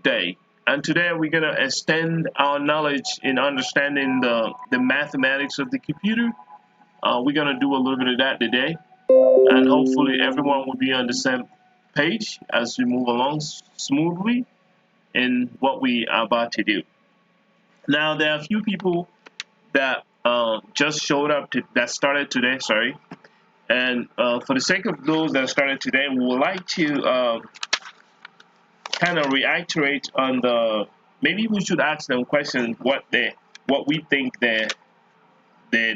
day. And today we're going to extend our knowledge in understanding the mathematics of the computer. We're going to do a little bit of that today. And hopefully everyone will be on the same page as we move along smoothly in what we are about to do. Now, there are a few people that just showed up that started today, sorry. And for the sake of those that started today, we would like to kind of reiterate on maybe we should ask them questions what we think they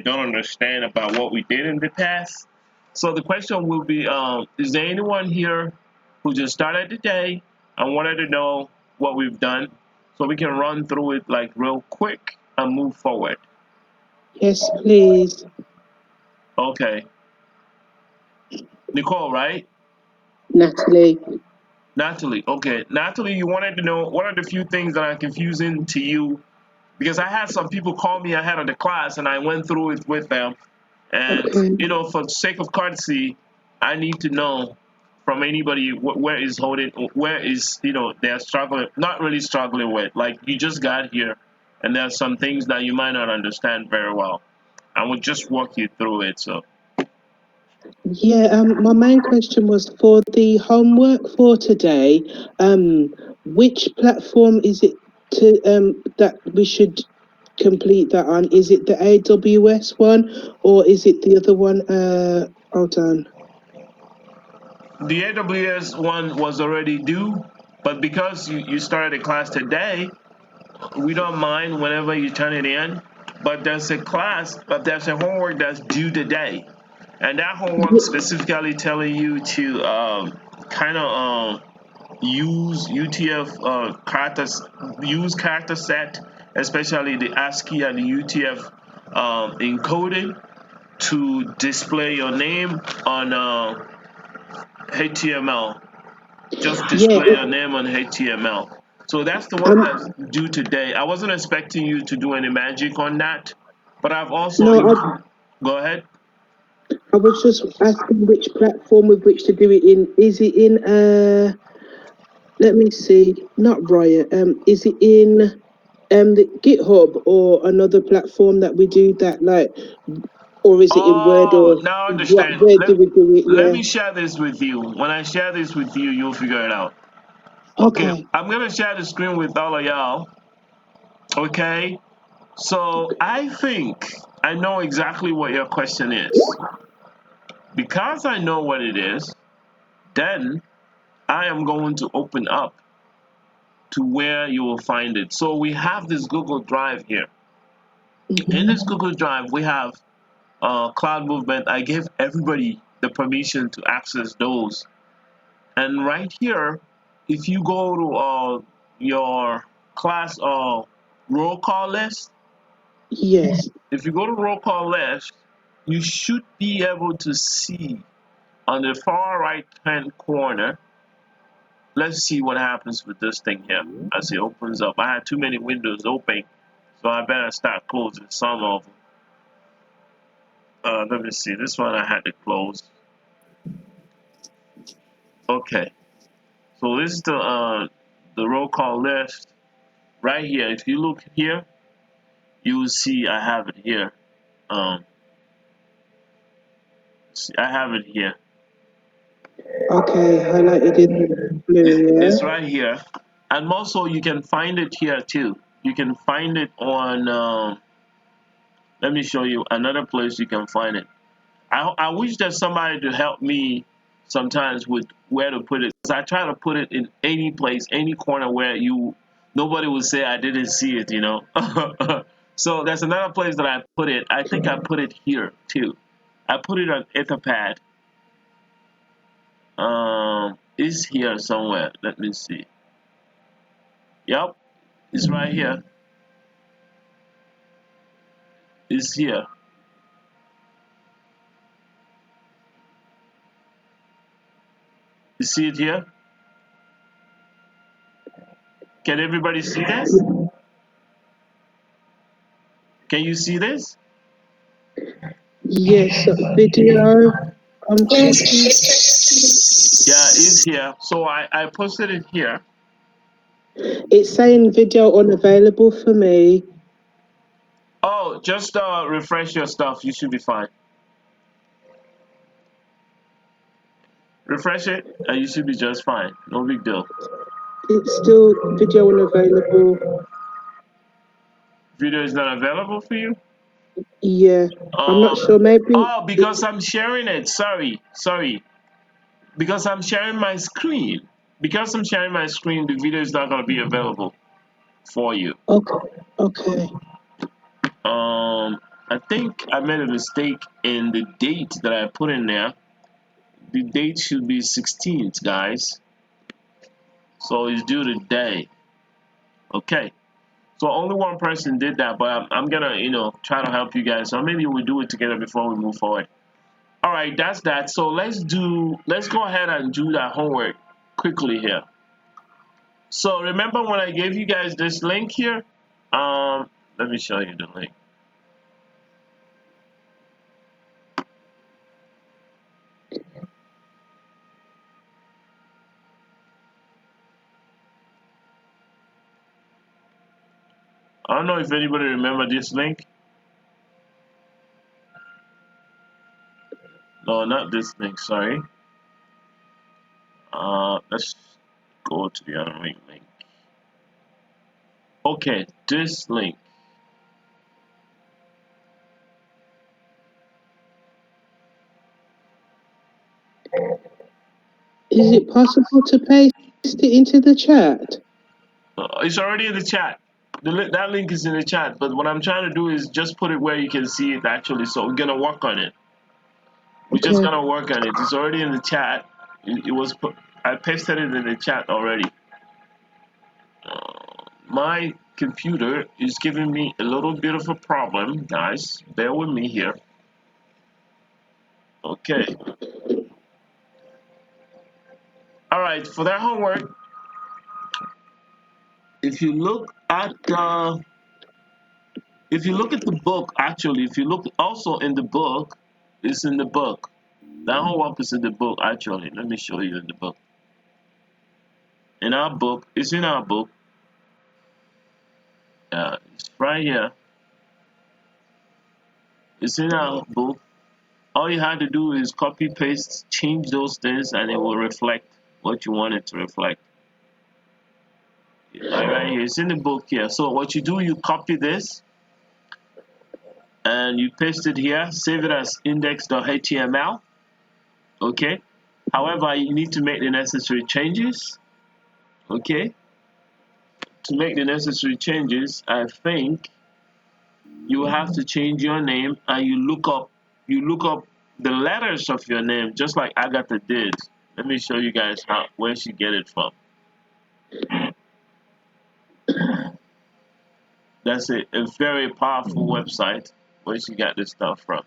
don't understand about what we did in the past. So the question will be, is there anyone here who just started today and wanted to know what we've done so we can run through it like real quick and move forward? Yes, please. Okay. Nicole, right? Natalie. Natalie, okay. Natalie, you wanted to know what are the few things that are confusing to you? Because I had some people call me ahead of the class and I went through it with them. And, Okay. for the sake of courtesy, I need to know from anybody where is, they're struggling, not really struggling with. Like, you just got here and there are some things that you might not understand very well. I will just walk you through it. So, Yeah, my main question was for the homework for today. Which platform is it that we should complete that on? Is it the AWS one or is it the other one? Hold on. the AWS one was already due, but because you started the class today, we don't mind whenever you turn it in. But there's a homework that's due today. And that homework specifically telling you to kind of use UTF use character set, especially the Ascii and the UTF encoding to display your name on HTML. Just Yeah. display your name on HTML. So that's the one that's due today. I wasn't expecting you to do any magic on that, but I've also No, go ahead. I was just asking which platform with which to do it in. Is it in let me see, not Riot. Is it in the GitHub or another platform that we do that like, or is it in Word Oh, or now I what? understand. Where do we do it? Let Yeah. me share this with you. When I share this with you, you'll figure it out. Okay, Okay. I'm gonna share the screen with all of y'all. Okay, so I think I know exactly what your question is. Because I know what it is, then I am going to open up to where you will find it. So we have this Google Drive here. In this Google Drive, we have Cloud Movement. I give everybody the permission to access those. And right here, if you go to your class roll call list, Yes. if you go to roll call list, you should be able to see on the far right hand corner. Let's see what happens with this thing here as it opens up. I had too many windows open, so I better start closing some of them. Let me see. This one I had to close. Okay. So this is the roll call list right here. If you look here, you will see I have it here. See, I have it here. Okay, highlighted in blue, It's yeah. right here, and also you can find it here too. You can find it on. Let me show you another place you can find it. I wish there's somebody to help me sometimes with where to put it. 'Cause I try to put it in any place, any corner where nobody will say I didn't see it. So there's another place that I put it. I think I put it here too. I put it on Etherpad. It's here somewhere. Let me see. Yep, it's right here. It's here. You see it here? Can everybody see this? Can you see this? Yes, video. I'm checking. Yeah, it's here. So I posted it here. It's saying video unavailable for me. Oh, just refresh your stuff. You should be fine. Refresh it, and you should be just fine. No big deal. It's still video unavailable. Video is not available for you. Yeah, I'm not sure. Maybe. Oh, because I'm sharing it. Sorry. Because I'm sharing my screen. Because I'm sharing my screen, the video is not going to be available for you. Okay. I think I made a mistake in the date that I put in there. The date should be 16th, guys. So it's due today. Okay. So only one person did that, but I'm gonna, try to help you guys. So maybe we'll do it together before we move forward. All right, that's that. So let's go ahead and do that homework quickly here. So remember when I gave you guys this link here? Let me show you the link. I don't know if anybody remember this link. No, not this link, sorry. Let's go to the other link. Okay, this link. Is it possible to paste it into the chat? It's already in the chat. That link is in the chat, but what I'm trying to do is just put it where you can see it actually. So we're gonna work on it. We're just gonna work on it. It's already in the chat. It was put. I pasted it in the chat already. My computer is giving me a little bit of a problem, guys. Bear with me here. Okay. All right. For that homework, if you look at the book, actually, if you look also in the book, it's in the book. That homework is in the book, actually. Let me show you in the book. In our book, it's in our book. It's right here. It's in our book. All you have to do is copy, paste, change those things, and it will reflect what you want it to reflect. Right here, it's in the book here. So what you do, you copy this, and you paste it here. Save it as index.html. Okay. However, you need to make the necessary changes. Okay. To make the necessary changes, I think you have to change your name, and you look up the letters of your name, just like Agatha did. Let me show you guys where she get it from. That's a very powerful website where she got this stuff from.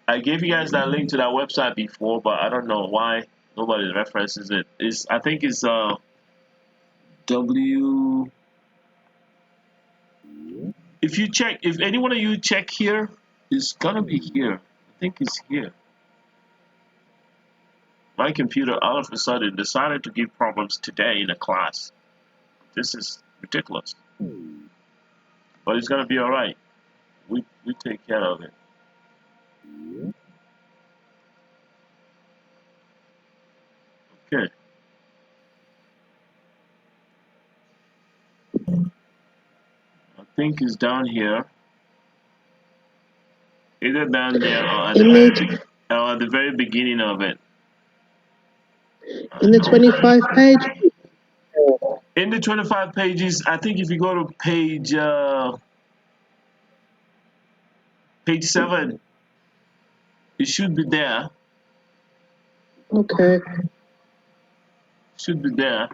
I gave you guys that link to that website before, but I don't know why nobody references it. I think it's W. If any one of you check here, it's gonna be here. I think it's here. My computer all of a sudden decided to give problems today in a class. This is ridiculous. But it's gonna be alright. We take care of it. Okay. I think it's down here. Either down there or at the very beginning of it. In the 25 page? In the 25 pages, I think if you go to page 7, it should be there. Okay. Should be there.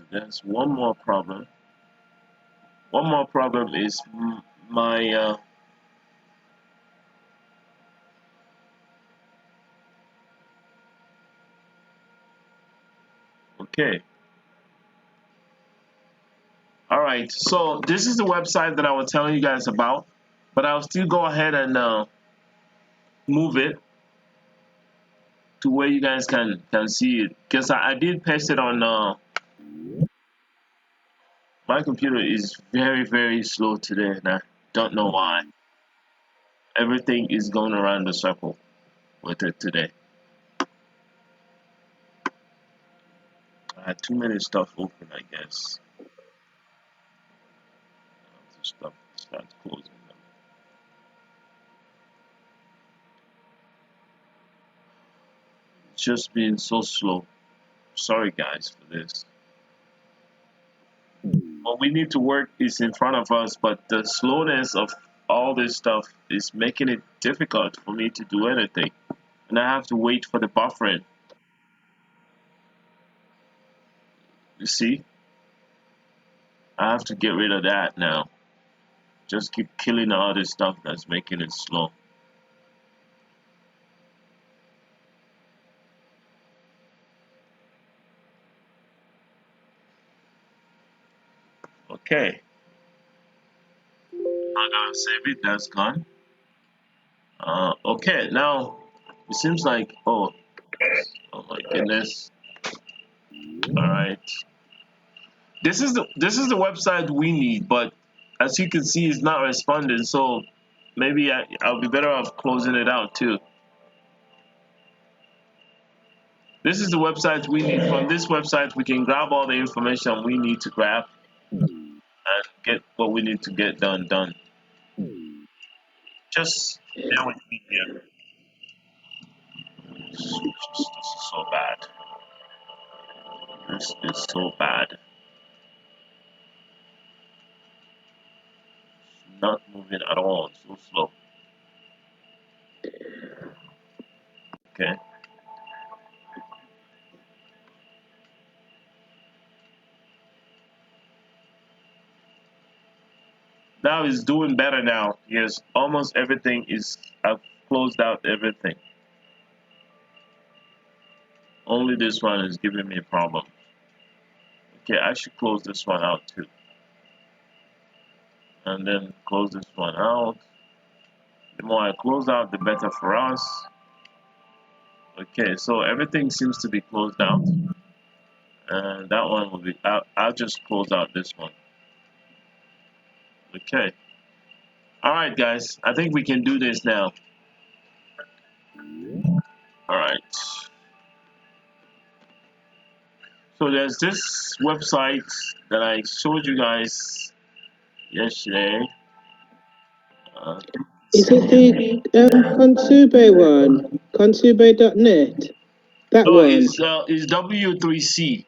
There's one more problem. One more problem is my okay. All right. So this is the website that I was telling you guys about, but I'll still go ahead and move it. to where you guys can see it, because I did paste it on my computer is very slow today, and I don't know why. Everything is going around the circle with it today. I had too many stuff open, I guess. Stuff start closing them. It's just being so slow. Sorry guys for this. What we need to work is in front of us, but the slowness of all this stuff is making it difficult for me to do anything. And I have to wait for the buffering. You see? I have to get rid of that now. Just keep killing all this stuff that's making it slow. Okay. I'm gonna save it, that's gone. Okay, now it seems like, oh my goodness. All right. This is the website we need, but as you can see, it's not responding. So maybe I'll be better off closing it out too. This is the website we need. From this website, we can grab all the information we need to grab and get what we need to get done. Just bear with me here. This is so bad. This is so bad. It's not moving at all. It's so slow. Okay. Now it's doing better now. Yes, almost everything is. I've closed out everything. Only this one is giving me a problem. Okay, I should close this one out too. And then close this one out. The more I close out, the better for us. Okay, so everything seems to be closed out. And that one will be, I'll just close out this one. Okay. All right, guys, I think we can do this now. All right. So there's this website that I showed you guys yesterday. Is it the Consube one? Consube.net? That No, one? it's W3C.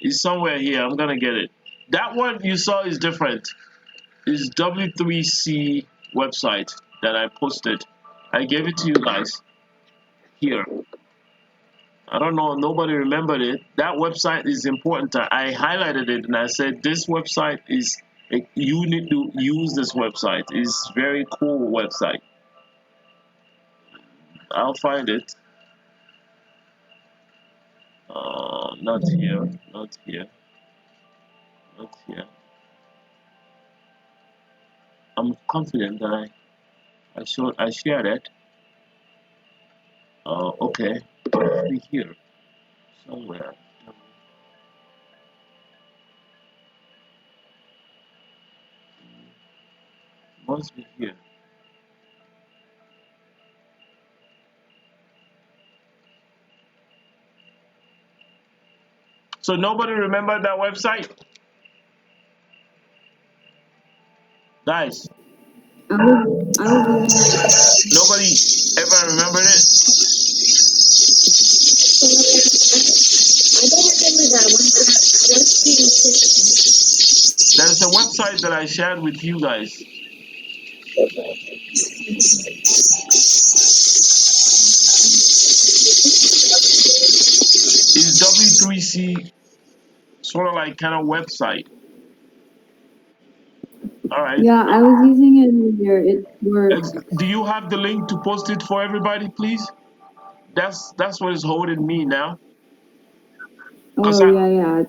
It's somewhere here. I'm gonna get it. That one you saw is different. It's W3C website that I posted. I gave it to you guys here. I don't know. Nobody remembered it. That website is important. I highlighted it and I said this website is. You need to use this website. It's very cool website. I'll find it. Not here. Not here. Not here. I'm confident that I shared it. Okay. It must be here somewhere. Must be here. So nobody remember that website, guys. Nobody ever remembered it. There's a website that I shared with you guys. It's W3C, sort of like kind of website. All right. Yeah, I was using it earlier. It worked. Do you have the link to post it for everybody, please? That's what is holding me now. Cause Oh, yeah.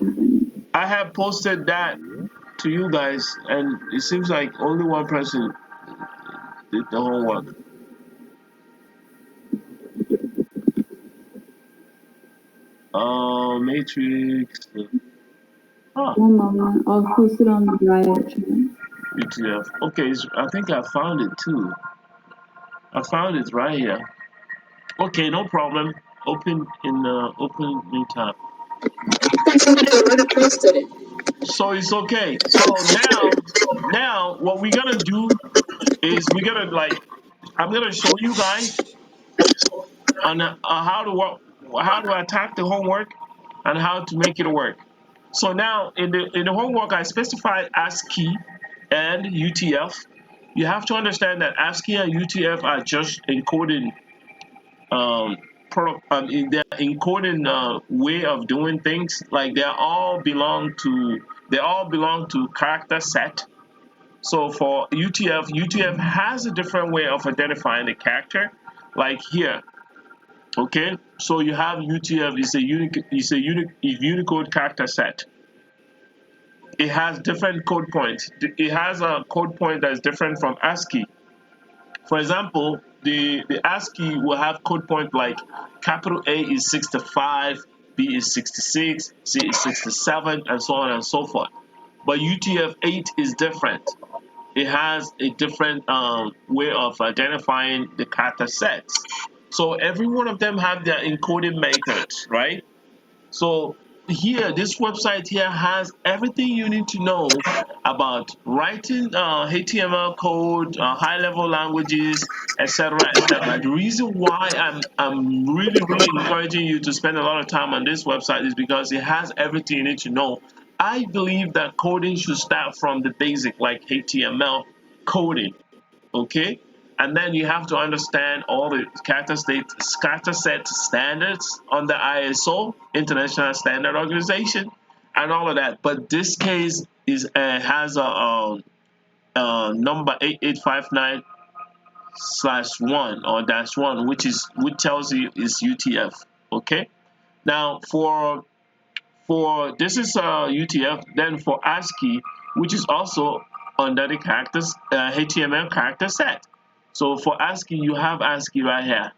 I have posted that to you guys, and it seems like only one person did the homework. Matrix. Oh, One moment, I'll post it on the Riot channel. UTF. Okay, I think I found it too. I found it right here. Okay, no problem. Open in open new tab. So it's okay. So now what we're gonna do is we're gonna like I'm gonna show you guys on how to work, how to attack the homework, and how to make it work. So now in the homework I specified ASCII and UTF. You have to understand that ASCII and UTF are just encoding in their encoding way of doing things. Like they all belong to character set. So for UTF, UTF has a different way of identifying the character. Like here, okay. So you have UTF is a Unicode character set. It has different code points. It has a code point that's different from ASCII. For example, the ASCII will have code point like capital A is 65, B is 66, C is 67, and so on and so forth. But UTF-8 is different. It has a different way of identifying the character sets. So every one of them have their encoding methods, right? So here, this website here has everything you need to know about writing HTML code, high-level languages, etc., etc. The reason why I'm really encouraging you to spend a lot of time on this website is because it has everything you need to know. I believe that coding should start from the basic, like HTML coding, okay? And then you have to understand all the character set standards on the ISO, International Standard Organization, and all of that. But this case is has number 8859 slash one or dash one, which tells you is UTF. Okay. Now for this is UTF. Then for ASCII, which is also under the characters HTML character set. So for ASCII, you have ASCII right here.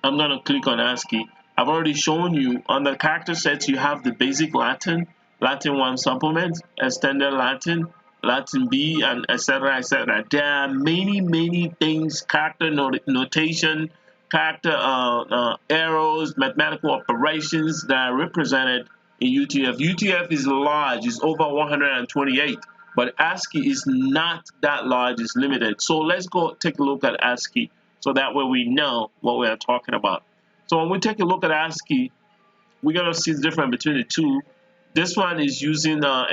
I'm gonna click on ASCII. I've already shown you on the character sets you have the basic Latin, Latin 1 supplement, extended Latin, Latin B, and etc. etc. There are many things, character notation, character arrows, mathematical operations that are represented in UTF. UTF is large, it's over 128, but ASCII is not that large, it's limited. So let's go take a look at ASCII so that way we know what we are talking about. So when we take a look at ASCII, we're going to see the difference between the two. This one is using a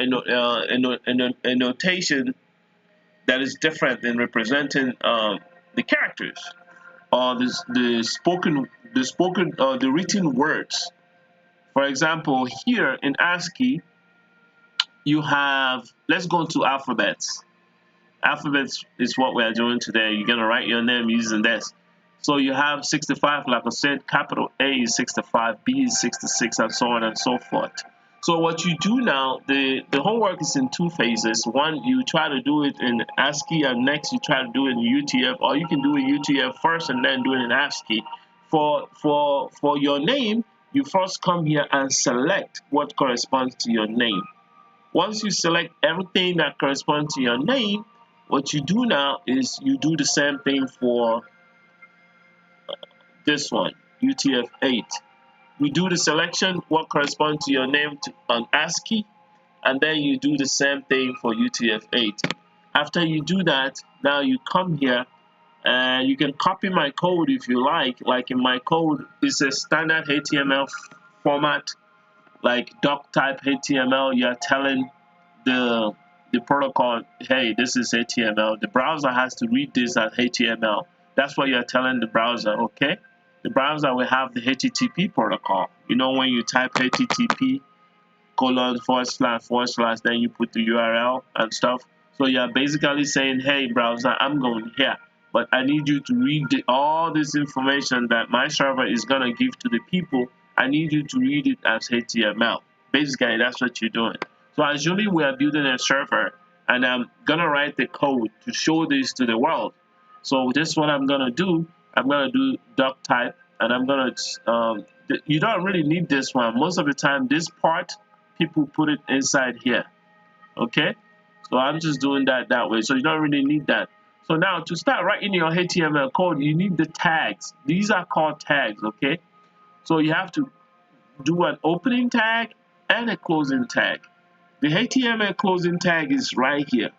notation that is different in representing the characters or the written words. For example, here in ASCII, you have, let's go to alphabets. Alphabets is what we are doing today. You're going to write your name using this. So you have 65, like I said, capital A is 65, B is 66, and so on and so forth. So what you do now, the homework is in two phases. One, you try to do it in ASCII, and next you try to do it in UTF, or you can do it in UTF first and then do it in ASCII. For your name, you first come here and select what corresponds to your name. Once you select everything that corresponds to your name, what you do now is you do the same thing for this one, UTF-8. We do the selection, what corresponds to your name on ASCII, and then you do the same thing for UTF-8. After you do that, now you come here and you can copy my code if you like. Like in my code, it's a standard HTML format, like doc type HTML. You're telling the protocol, hey, this is HTML. The browser has to read this as HTML. That's what you're telling the browser, okay? The browser will have the HTTP protocol. You know, when you type HTTP colon / then you put the URL and stuff. So you're basically saying, hey, browser, I'm going here, but I need you to read all this information that my server is going to give to the people. I need you to read it as HTML. Basically, that's what you're doing. So assuming we are building a server, and I'm going to write the code to show this to the world. So this is what I'm going to do. I'm going to do doc type and I'm gonna. You don't really need this one. Most of the time, this part people put it inside here. Okay, so I'm just doing that way. So you don't really need that. So now to start writing your HTML code, you need the tags. These are called tags. Okay, so you have to do an opening tag and a closing tag. The HTML closing tag is right here.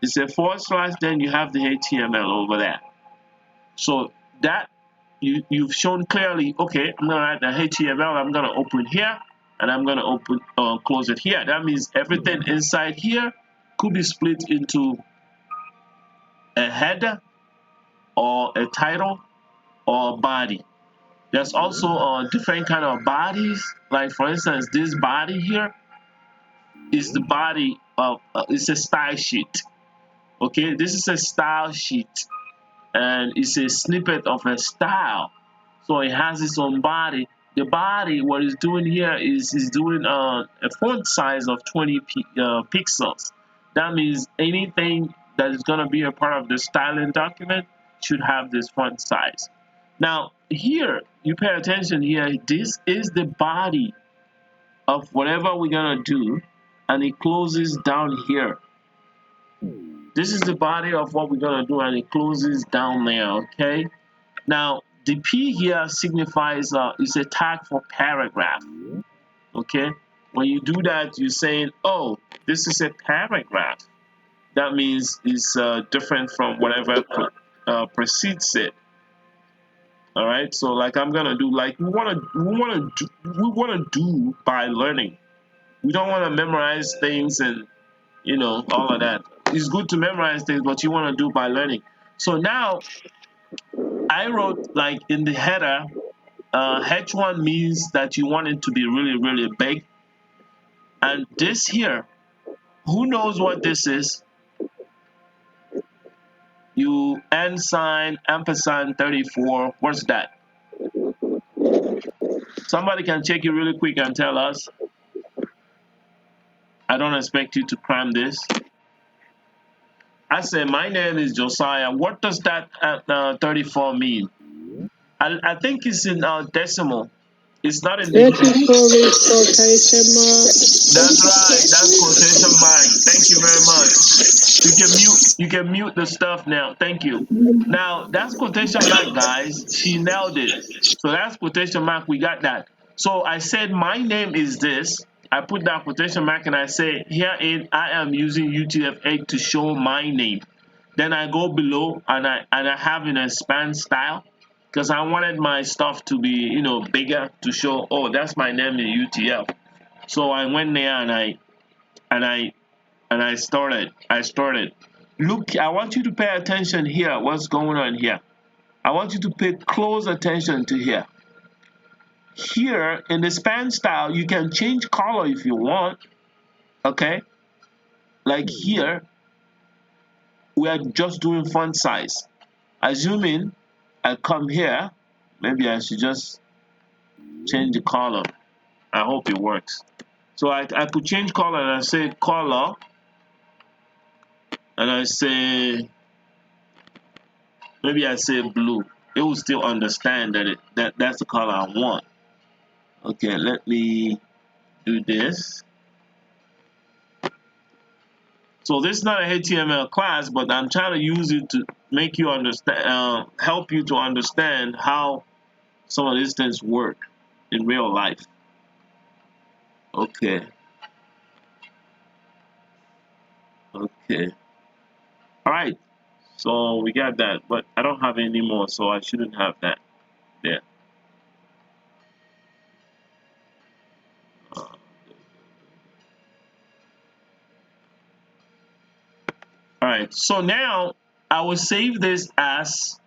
It's a forward slash, then you have the HTML over there. So that you've shown clearly, okay, I'm gonna write the HTML, I'm gonna open here, and I'm gonna open close it here. That means everything inside here could be split into a header or a title or a body. There's also different kind of bodies. Like for instance, this body here is the body of it's a style sheet. Okay, this is a style sheet, and it's a snippet of a style. So it has its own body. The body, what it's doing here is doing a font size of 20 pixels. That means anything that is going to be a part of the styling document should have this font size. Now here, you pay attention here. This is the body of whatever we're going to do, and it closes down here. This is the body of what we're going to do, and it closes down there. Okay. Now, the P here signifies it's a tag for paragraph. Okay, when you do that, you're saying, oh, this is a paragraph. That means it's different from whatever precedes it. All right, so like I'm gonna do, like we wanna do by learning. We don't want to memorize things and all of that. It's good to memorize things, but you want to do by learning. So now I wrote like in the header. H1 means that you want it to be really, really big. And this here, who knows what this is? You sign, ampersand 34. What's that? Somebody can check it really quick and tell us. I don't expect you to cram this. I say, my name is Josiah. What does that 34 mean? I think it's in decimal. It's not in the 34 is quotation mark. That's right. That's quotation mark. Thank you very much. You can mute the stuff now. Thank you. Now that's quotation mark, guys. She nailed it. So that's quotation mark. We got that. So I said my name is this. I put that quotation mark and I say herein I am using UTF-8 to show my name. Then I go below and I have an expand style because I wanted my stuff to be bigger to show, oh, that's my name in UTF. So I went there and I started. Look, I want you to pay attention here. What's going on here? I want you to pay close attention to here. Here in the span style, you can change color if you want. Okay, like here, we are just doing font size. I zoom in. I come here. Maybe I should just change the color. I hope it works. So I could change color and I say color, and I say maybe I say blue. It will still understand that's the color I want. Okay, let me do this. So this is not a HTML class, but I'm trying to use it to make you understand, help you to understand how some of these things work in real life. Okay. Okay. All right. So we got that, but I don't have any more, so I shouldn't have that there. All right, so now I will save this as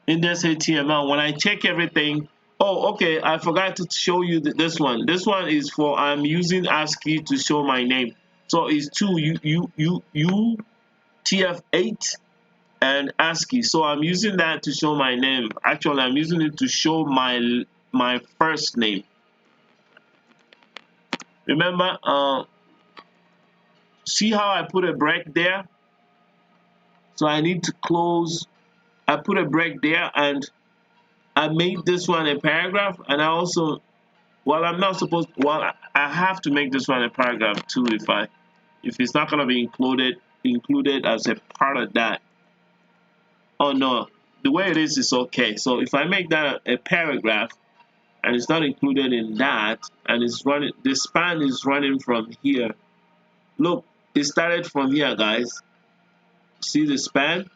index HTML. When I check everything, oh, okay, I forgot to show you this one. This one is for I'm using Ascii to show my name. So it's two UTF-8 and Ascii. So I'm using that to show my name. Actually, I'm using it to show my first name. Remember, see how I put a break there? So I need to close. I put a break there, and I made this one a paragraph, and I also, well, I'm not supposed, well, I have to make this one a paragraph too if it's not gonna be included as a part of that. Oh no, the way it is okay. So if I make that a paragraph and it's not included in that, and it's running, the span is running from here. Look, it started from here, guys. See the span,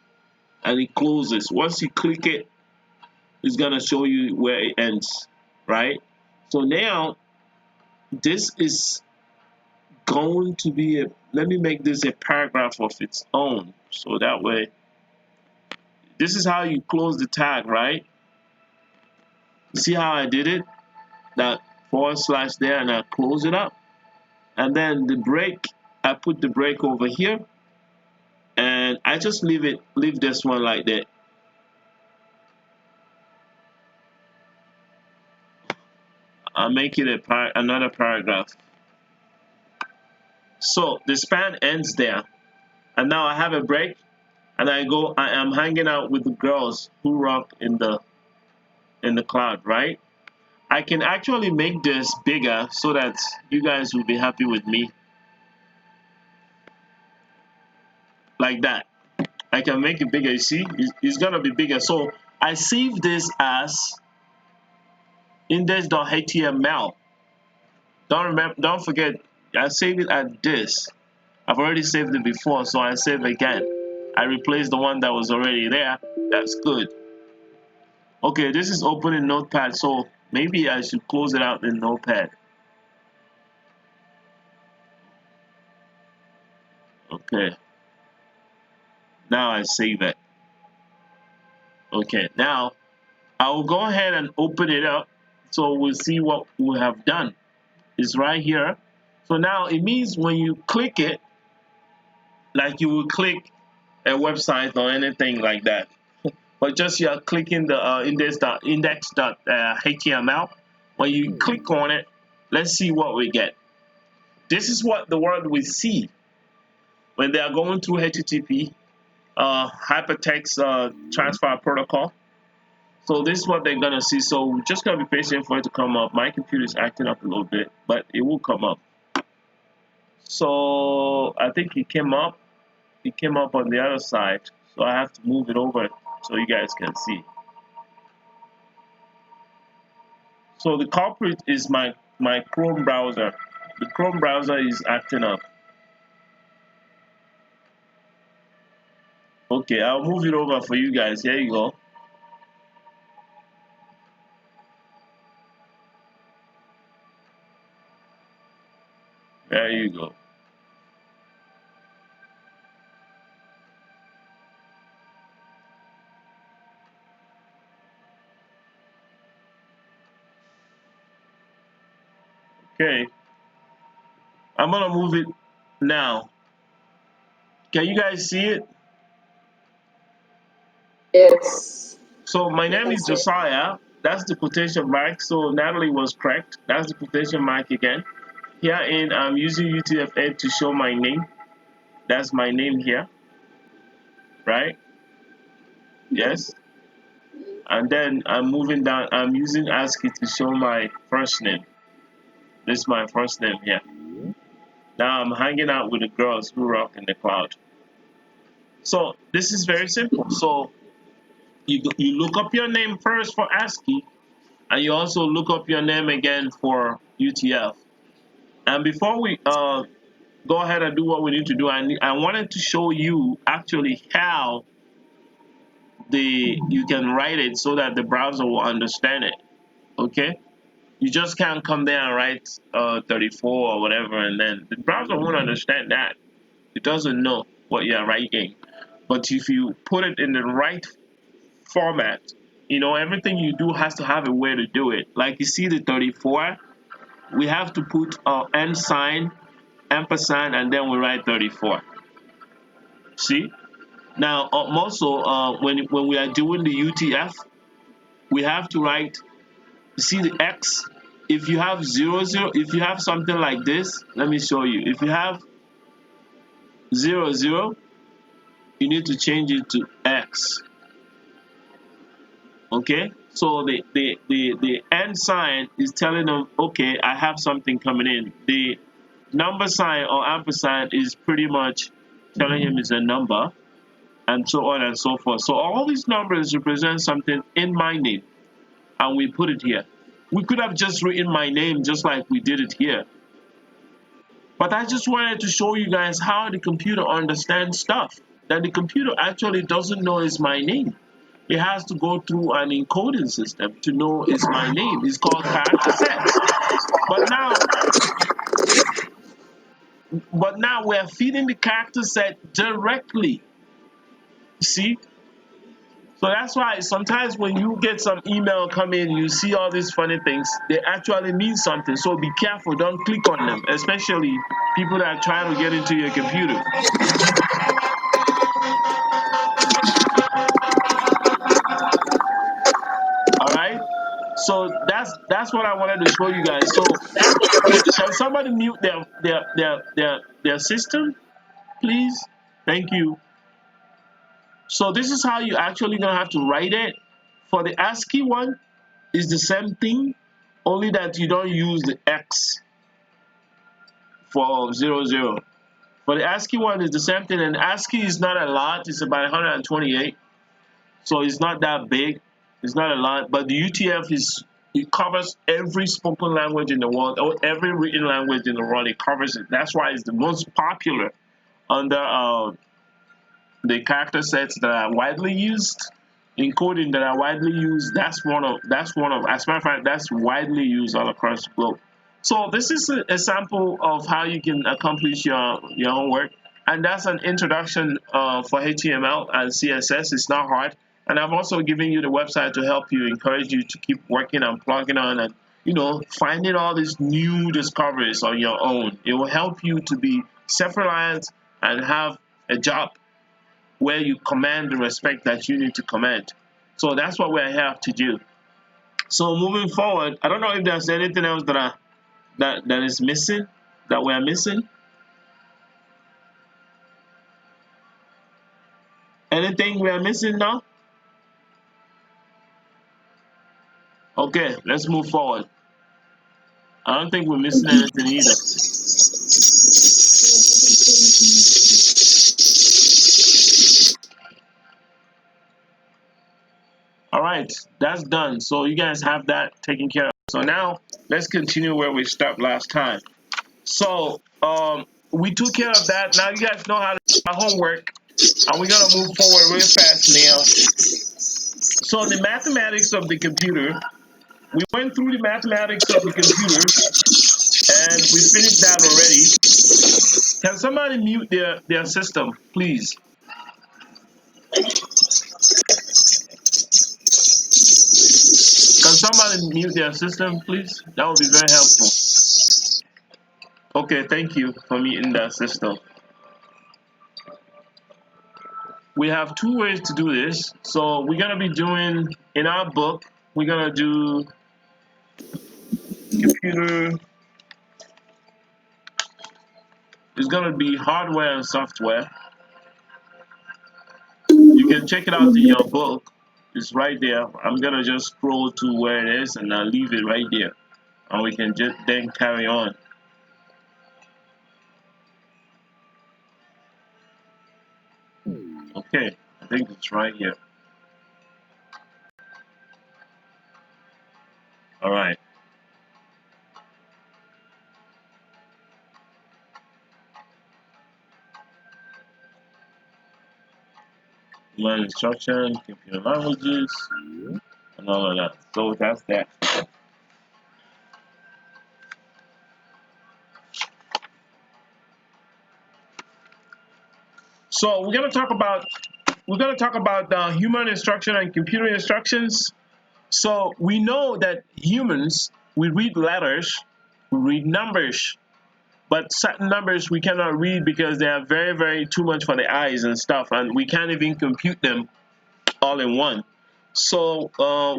and it closes. Once you click it, it's gonna show you where it ends, right? So now this is going to be a, let me make this a paragraph of its own. So that way, this is how you close the tag, right? See how I did it? That forward slash there, and I close it up. And then the break, I put the break over here, and I just leave this one like that. I'll make it another paragraph. So the span ends there, and now I have a break, and I am hanging out with the girls who rock in the cloud, right? I can actually make this bigger so that you guys will be happy with me, like that. I can make it bigger. You see, it's gonna be bigger. So I save this as index.html. Don't forget, I save it at this. I've already saved it before, so I save again. I replace the one that was already there. That's good. Okay, this is open in Notepad, so maybe I should close it out in Notepad. Okay. Now I save it. Okay, now I will go ahead and open it up so we'll see what we have done. It's right here. So now it means when you click it, like you will click a website or anything like that, but just you are clicking the index.html. When you click on it, let's see what we get. This is what the world will see when they are going through HTTP, hypertext transfer protocol. So this is what they're gonna see. So we're just gonna be patient for it to come up. My computer is acting up a little bit, but it will come up. So I think it came up. It came up on the other side. So I have to move it over so you guys can see. So the culprit is my Chrome browser. The Chrome browser is acting up. Okay, I'll move it over for you guys. Here you go. There you go. Okay. I'm gonna move it now. Can you guys see it? Yes. So my name is Josiah. That's the quotation mark. So Natalie was correct. That's the quotation mark again. Here in I'm using UTF-8 to show my name. That's my name here, right? Yes. And then I'm moving down. I'm using Ascii to show my first name. This is my first name here. Now I'm hanging out with the girls who rock in the cloud. So this is very simple. So you look up your name first for Ascii, and you also look up your name again for UTF. And before we go ahead and do what we need to do, I wanted to show you actually how you can write it so that the browser will understand it. Okay, you just can't come there and write 34 or whatever, and then the browser won't understand that. It doesn't know what you're writing. But if you put it in the right format, you know, everything you do has to have a way to do it. Like you see the 34, we have to put n sign, ampersand, and then we write 34. See? Now, also, when we are doing the UTF, we have to write, see the X. If you have 00, if you have something like this, let me show you. If you have 00, you need to change it to X. Okay? So the and sign is telling them, okay, I have something coming in. The number sign or ampersand is pretty much telling him it's a number, and so on and so forth. So all these numbers represent something in my name, and we put it here. We could have just written my name just like we did it here. But I just wanted to show you guys how the computer understands stuff. That the computer actually doesn't know it's my name. It has to go through an encoding system to know it's my name. It's called character sets. But now, we're feeding the character set directly. See? So that's why sometimes when you get some email come in, you see all these funny things, they actually mean something. So be careful, don't click on them, especially people that are trying to get into your computer. All right. So that's what I wanted to show you guys. So can somebody mute their system, please? Thank you. So this is how you actually gonna have to write it. For the ASCII one, is the same thing, only that you don't use the X for 00. For the ASCII one is the same thing, and ASCII is not a lot, it's about 128. So it's not that big, it's not a lot, but the UTF it covers every spoken language in the world, or every written language in the world, it covers it. That's why it's the most popular under the character sets that are widely used, encoding that are widely used. That's one of, as a matter of fact, that's widely used all across the globe. So this is a sample of how you can accomplish your own work, and that's an introduction for HTML and CSS. It's not hard, and I've also given you the website to help you, encourage you to keep working and plugging on, and finding all these new discoveries on your own. It will help you to be self-reliant and have a job where you command the respect that you need to command. So that's what we're here to do. So moving forward, I don't know if there's anything else that is missing, that we're missing. Anything we are missing now? Okay, let's move forward. I don't think we're missing anything either. All right, that's done. So you guys have that taken care of. So now let's continue where we stopped last time. So we took care of that. Now you guys know how to do our homework, and we're gonna move forward real fast now. So the mathematics of the computer, we went through the mathematics of the computer, and we finished that already. Can somebody mute their system, please? Can somebody mute their system, please? That would be very helpful. Okay, thank you for muting that system. We have two ways to do this. So we're gonna be doing, in our book, we're gonna do computer. It's gonna be hardware and software. You can check it out in your book. It's right there. I'm gonna just scroll to where it is, and I'll leave it right there, and we can just then carry on. Okay, I think it's right here. All right. Learn instruction, computer languages, and all of that. So that's that. So we're gonna talk about human instruction and computer instructions. So we know that humans, we read letters, we read numbers, but certain numbers we cannot read because they are very, very too much for the eyes and stuff, and we can't even compute them all in one. So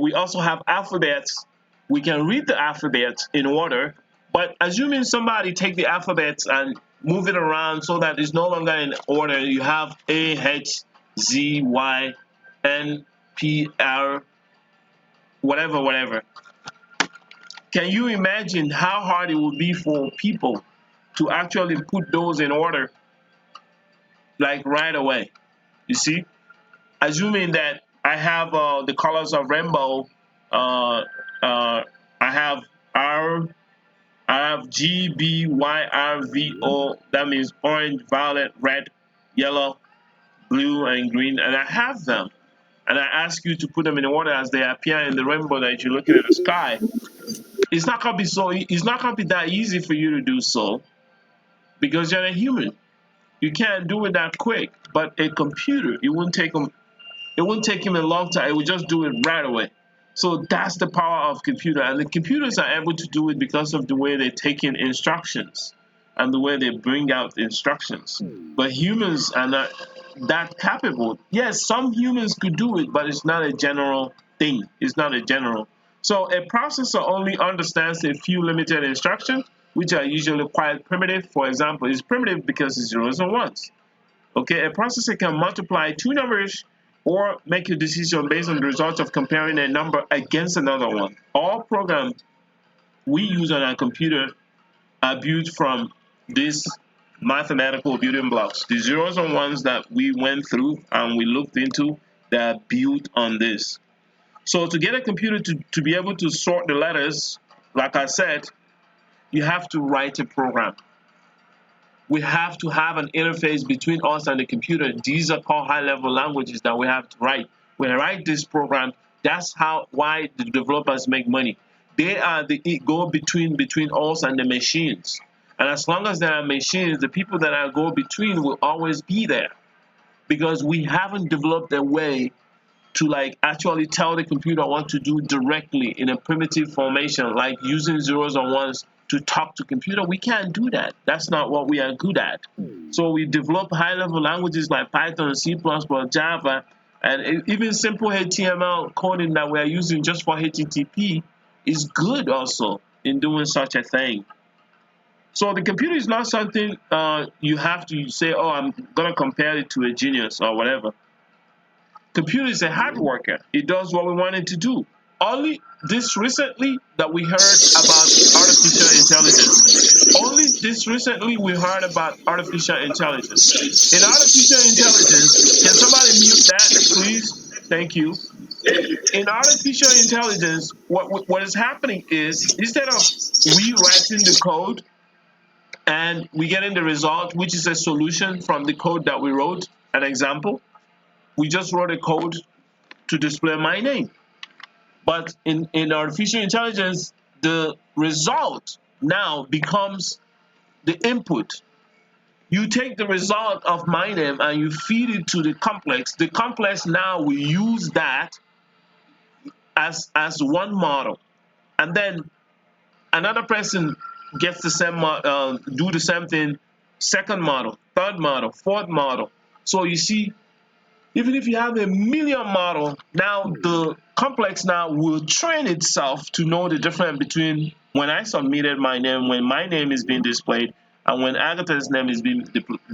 we also have alphabets. We can read the alphabets in order, but assuming somebody take the alphabets and move it around so that it's no longer in order, you have A, H, Z, Y, N, P, R, whatever, whatever. Can you imagine how hard it would be for people to actually put those in order, like right away? You see, assuming that I have the colors of rainbow, uh, uh, I have R, I have G, B, Y, R, V, O. That means orange, violet, red, yellow, blue, and green, and I have them. And I ask you to put them in order as they appear in the rainbow that you're looking at the sky. It's not gonna be so. It's not gonna be that easy for you to do so because you're a human. You can't do it that quick. But a computer, it won't take them. It won't take him a long time. It will just do it right away. So that's the power of computer, and the computers are able to do it because of the way they take in instructions and the way they bring out instructions. But humans are not that capable. Yes, some humans could do it, but it's not a general thing. It's not a general. So a processor only understands a few limited instructions, which are usually quite primitive. For example, it's primitive because it's zeros and ones. Okay, a processor can multiply two numbers or make a decision based on the result of comparing a number against another one. All programs we use on our computer are built from these mathematical building blocks. The zeros and ones that we went through and we looked into, they are built on this. So to get a computer to be able to sort the letters, like I said, you have to write a program. We have to have an interface between us and the computer. These are called high-level languages that we have to write. When I write this program, that's why the developers make money. They are the go-between us and the machines. And as long as there are machines, the people that are go-between will always be there because we haven't developed a way to like actually tell the computer what to do directly in a primitive formation, like using zeros and ones to talk to computer. We can't do that. That's not what we are good at. So we develop high-level languages like Python, C++, Java, and even simple HTML coding that we are using just for HTTP is good also in doing such a thing. So the computer is not something you have to say, oh, I'm going to compare it to a genius or whatever. Computer is a hard worker. It does what we want it to do. Only this recently that we heard about artificial intelligence. Only this recently we heard about artificial intelligence. In artificial intelligence, can somebody mute that, please? Thank you. In artificial intelligence, what is happening is instead of we writing the code and we getting the result, which is a solution from the code that we wrote, an example, we just wrote a code to display my name. But in artificial intelligence, the result now becomes the input. You take the result of my name and you feed it to the complex. The complex now will use that as one model. And then another person gets the same do the same thing, second model, third model, fourth model. So you see, even if you have a million model, now the complex now will train itself to know the difference between when I submitted my name, when my name is being displayed, and when Agatha's name is being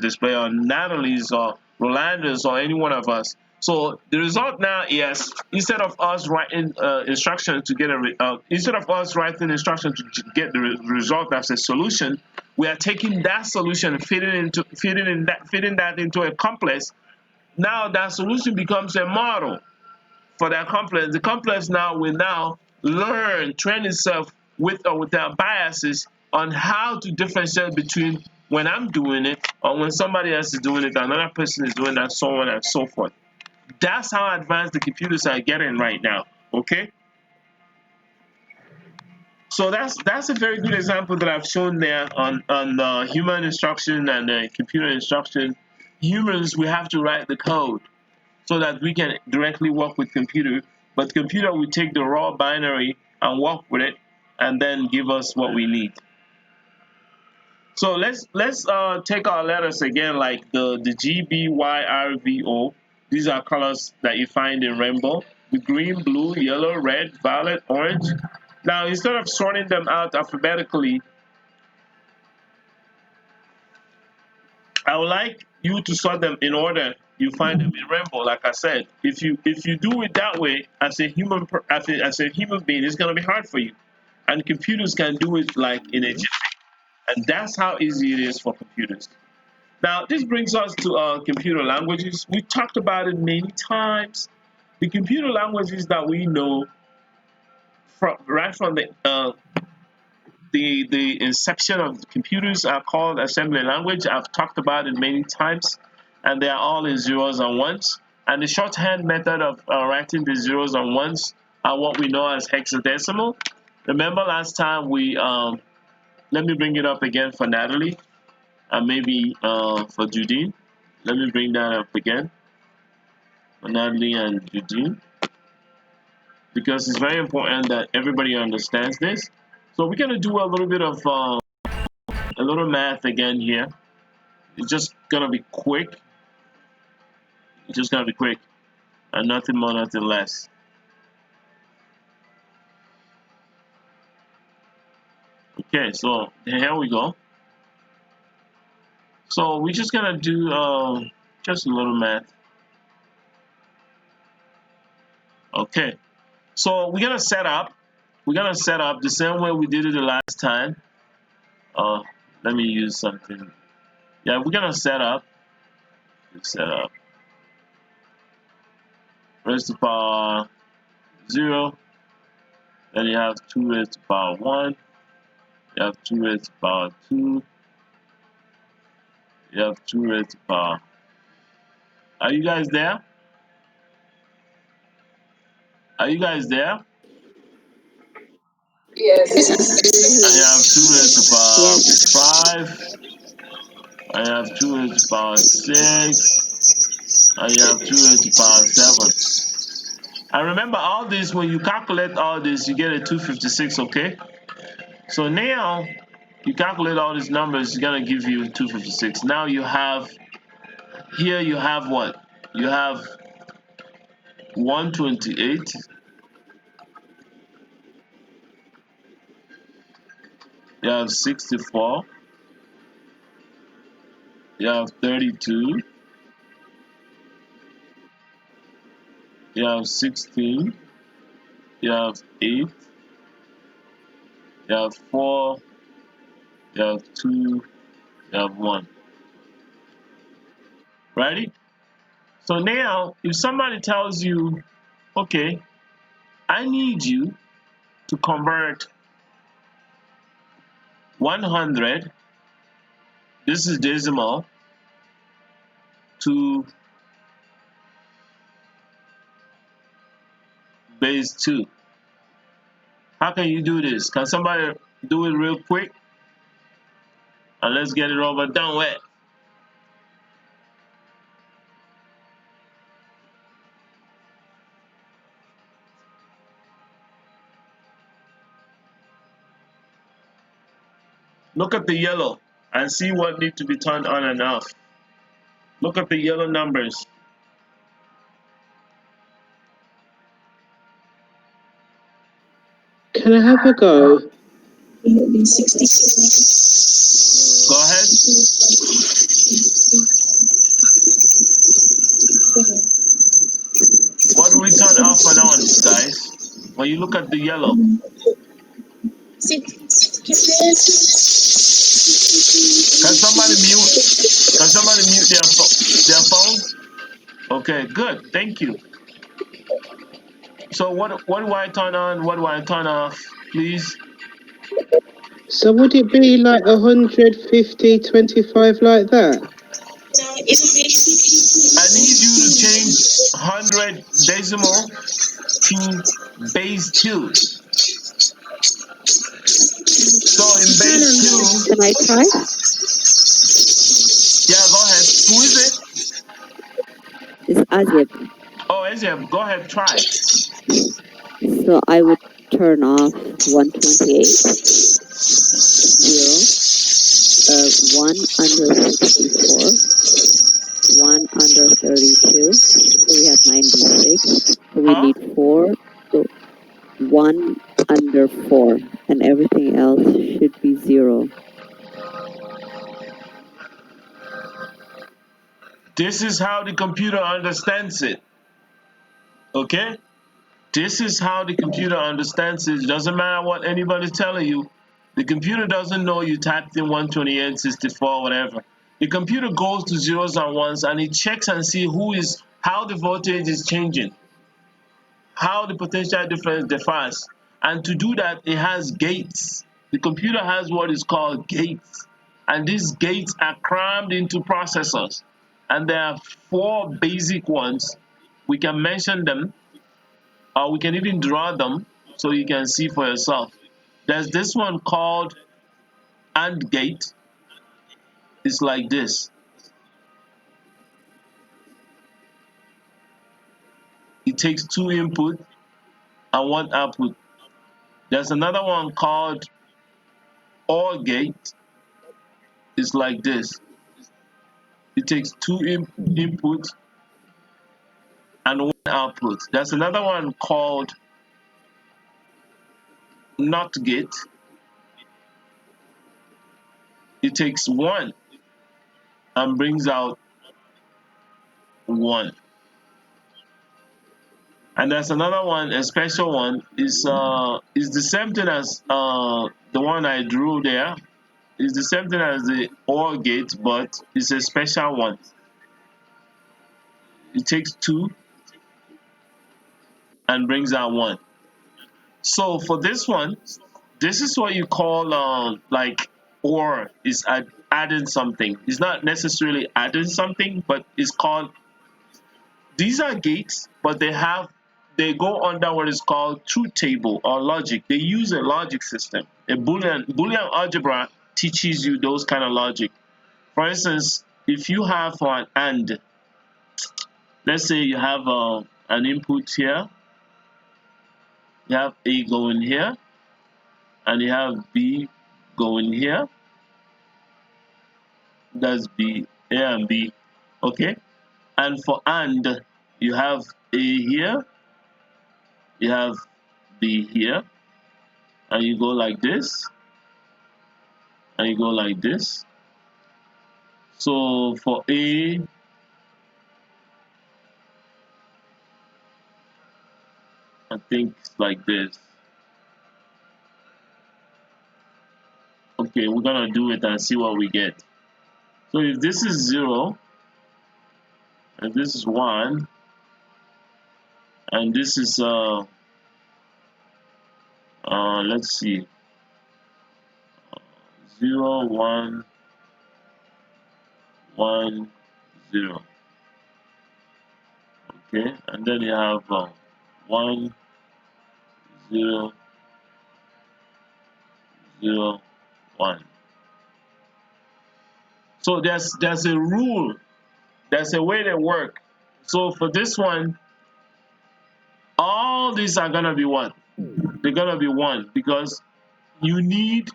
displayed, or Natalie's, or Rolando's, or any one of us. So the result now is instead of us writing instruction to get instead of us writing instruction to get the result as a solution, we are taking that solution, feeding that into a complex. Now that solution becomes a model for that complex. The complex now will now train itself with or without biases on how to differentiate between when I'm doing it or when somebody else is doing it, another person is doing that, so on and so forth. That's how advanced the computers are getting right now. Okay. So that's a very good example that I've shown there on human instruction and computer instruction. Humans, we have to write the code so that we can directly work with computer. But computer will take the raw binary and work with it and then give us what we need. So let's take our letters again, like the G, B, Y, R, V, O. These are colors that you find in rainbow: the green, blue, yellow, red, violet, orange. Now instead of sorting them out alphabetically, I would like you to sort them in order. you find them in rainbow. Like I said, if you do it that way as a human as a human being, it's gonna be hard for you. And computers can do it like in a jiffy, and that's how easy it is for computers. Now, this brings us to computer languages. We talked about it many times. The computer languages that we know right from the inception of computers are called assembly language. I've talked about it many times, and they are all in zeros and ones. And the shorthand method of writing the zeros and ones are what we know as hexadecimal. Remember last time let me bring it up again for Natalie, and maybe for Judine. Let me bring that up again for Natalie and Judine, because it's very important that everybody understands this. So we're gonna do a little bit of a little math again here. It's just gonna be quick. It's just gonna be quick, and nothing more, nothing less. Okay, so here we go. So we're just gonna do just a little math. Okay, so we're gonna set up. We're gonna set up the same way we did it the last time. Let me use something. Yeah, we're gonna set up. Set up. Raised to the power 0. Then you have 2 raised to the power 1. You have 2 raised to the power 2. You have 2 raised to the power. Are you guys there? Are you guys there? Yes. I have 2 raised to the power 5. I have 2 raised to the power 6. I have 2 raised to the power 7. And remember, all this, when you calculate all this, you get a 256, okay? So now, you calculate all these numbers, it's gonna give you 256. Now you have, here you have what? You have 128. You have 64. You have 32. You have 16. You have 8. You have 4. You have 2. You have 1. Ready? So now, if somebody tells you, okay, I need you to convert 100, this is decimal, to base 2. How can you do this? Can somebody do it real quick? And let's get it over done with. Look at the yellow and see what needs to be turned on and off. Look at the yellow numbers. Can I have a go? Go ahead. What do we turn off and on, guys? When you look at the yellow. Can somebody mute? Can somebody mute their phone? Okay, good. Thank you. So what do I turn on? What do I turn off, please? So would it be like 150, 25 like that? I need you to change 100 decimal to base 2. So in base 2. Can I try? Yeah, go ahead. Who is it? It's Azib. Oh, Azib, go ahead, try. So I would turn off 128, 0, 1 under 64, 1 under 32. So we have 96. So we need 4. So 1 under 4. And everything else should be 0. This is how the computer understands it. Okay? This is how the computer understands it. It doesn't matter what anybody's telling you. The computer doesn't know you typed in 128, 64, whatever. The computer goes to zeros and ones and it checks and see how the voltage is changing, how the potential difference differs. And to do that, it has gates. The computer has what is called gates. And these gates are crammed into processors. And there are four basic ones. We can mention them, or we can even draw them so you can see for yourself. There's this one called AND gate. It's like this. It takes two input and one output. There's another one called OR gate. It's like this. It takes two input and one output. There's another one called NOT gate. It takes one and brings out one. And there's another one, a special one, is the same thing as the one I drew there. It's the same thing as the OR gate, but it's a special one. It takes two and brings out one. So for this one, this is what you call like OR is adding something. It's not necessarily adding something, but it's called. These are gates, but they go under what is called truth table or logic. They use a logic system. A Boolean algebra teaches you those kind of logic. For instance, if you have an AND, let's say you have an input here, you have A going here, and you have B going here. That's B, A and B, okay? And for AND, you have A here, you have B here, and you go like this, and you go like this. So for A, I think it's like this. Okay, we're gonna do it and see what we get. So if this is 0, and this is 1, and this is let's see, 0, 1, 1, 0. Okay, and then you have 1, 0, 0, 1. So there's a rule, there's a way they work. So for this one, all these are gonna be what? They're gonna be 1 because you need,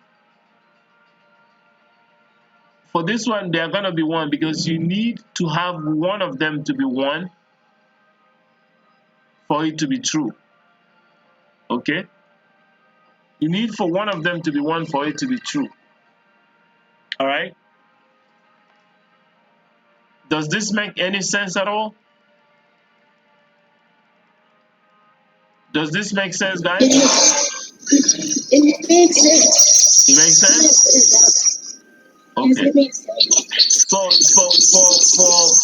for this one they're gonna be 1 because you need to have one of them to be 1 for it to be true. Okay? You need for one of them to be 1 for it to be true. All right? Does this make any sense at all? Does this make sense, guys? It makes sense. It makes sense? Okay. It makes sense. So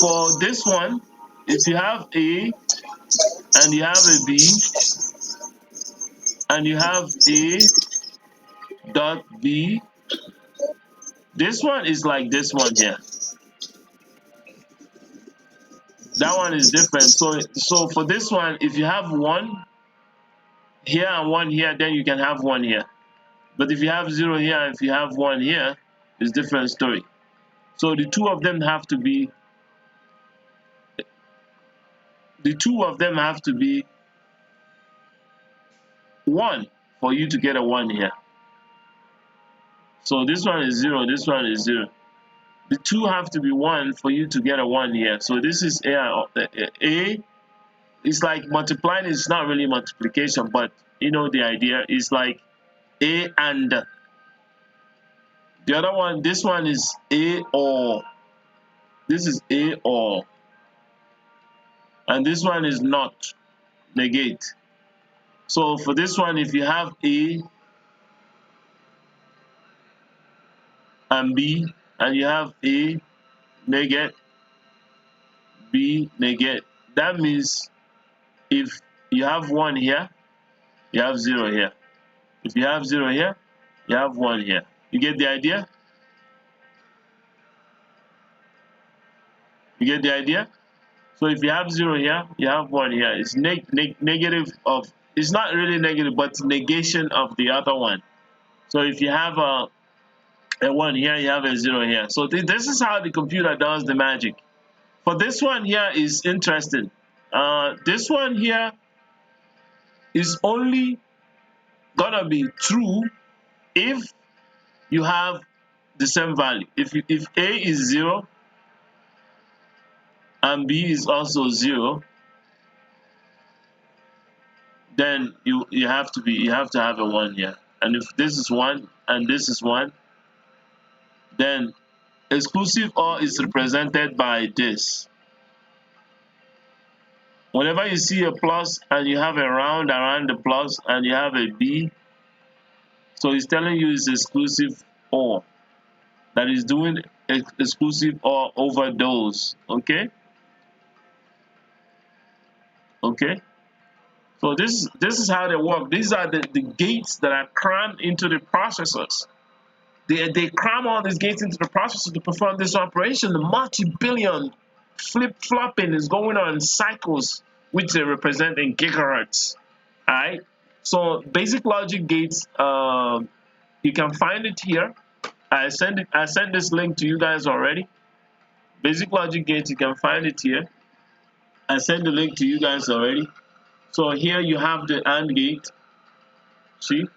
for this one, if you have A and you have a B and you have A dot B, this one is like this one here. That one is different. So for this one, if you have 1 here and 1 here, then you can have 1 here. But if you have 0 here and if you have 1 here, it's different story. So the two of them have to be 1 for you to get a 1 here. So this one is 0, this one is 0. The two have to be 1 for you to get a 1 here. So this is A. It's like multiplying. It's not really multiplication, but you know the idea. Is like A and the other one. This one is A or. This is A or, and this one is not, negate. So for this one, if you have A and B, and you have A, negate, B, negate, that means if you have 1 here, you have 0 here. If you have 0 here, you have 1 here. You get the idea? You get the idea? So if you have 0 here, you have 1 here. It's negative of, it's not really negative, but it's negation of the other one. So if you have a 1 here, you have a 0 here. So this is how the computer does the magic. For this one here is interesting. This one here is only gonna be true if you have the same value. If A is 0 and B is also 0, then you have to have a 1 here. And if this is 1 and this is 1, then exclusive OR is represented by this. Whenever you see a plus and you have a round around the plus and you have a B, so it's telling you it's exclusive OR. That is doing exclusive OR over those. Okay? Okay? So this is how they work. These are the gates that are crammed into the processors. They cram all these gates into the processor to perform this operation. The multi-billion flip-flopping is going on in cycles, which they represent in gigahertz. All right. So basic logic gates, you can find it here. I sent this link to you guys already. Basic logic gates, you can find it here. I sent the link to you guys already. So here you have the AND gate. See?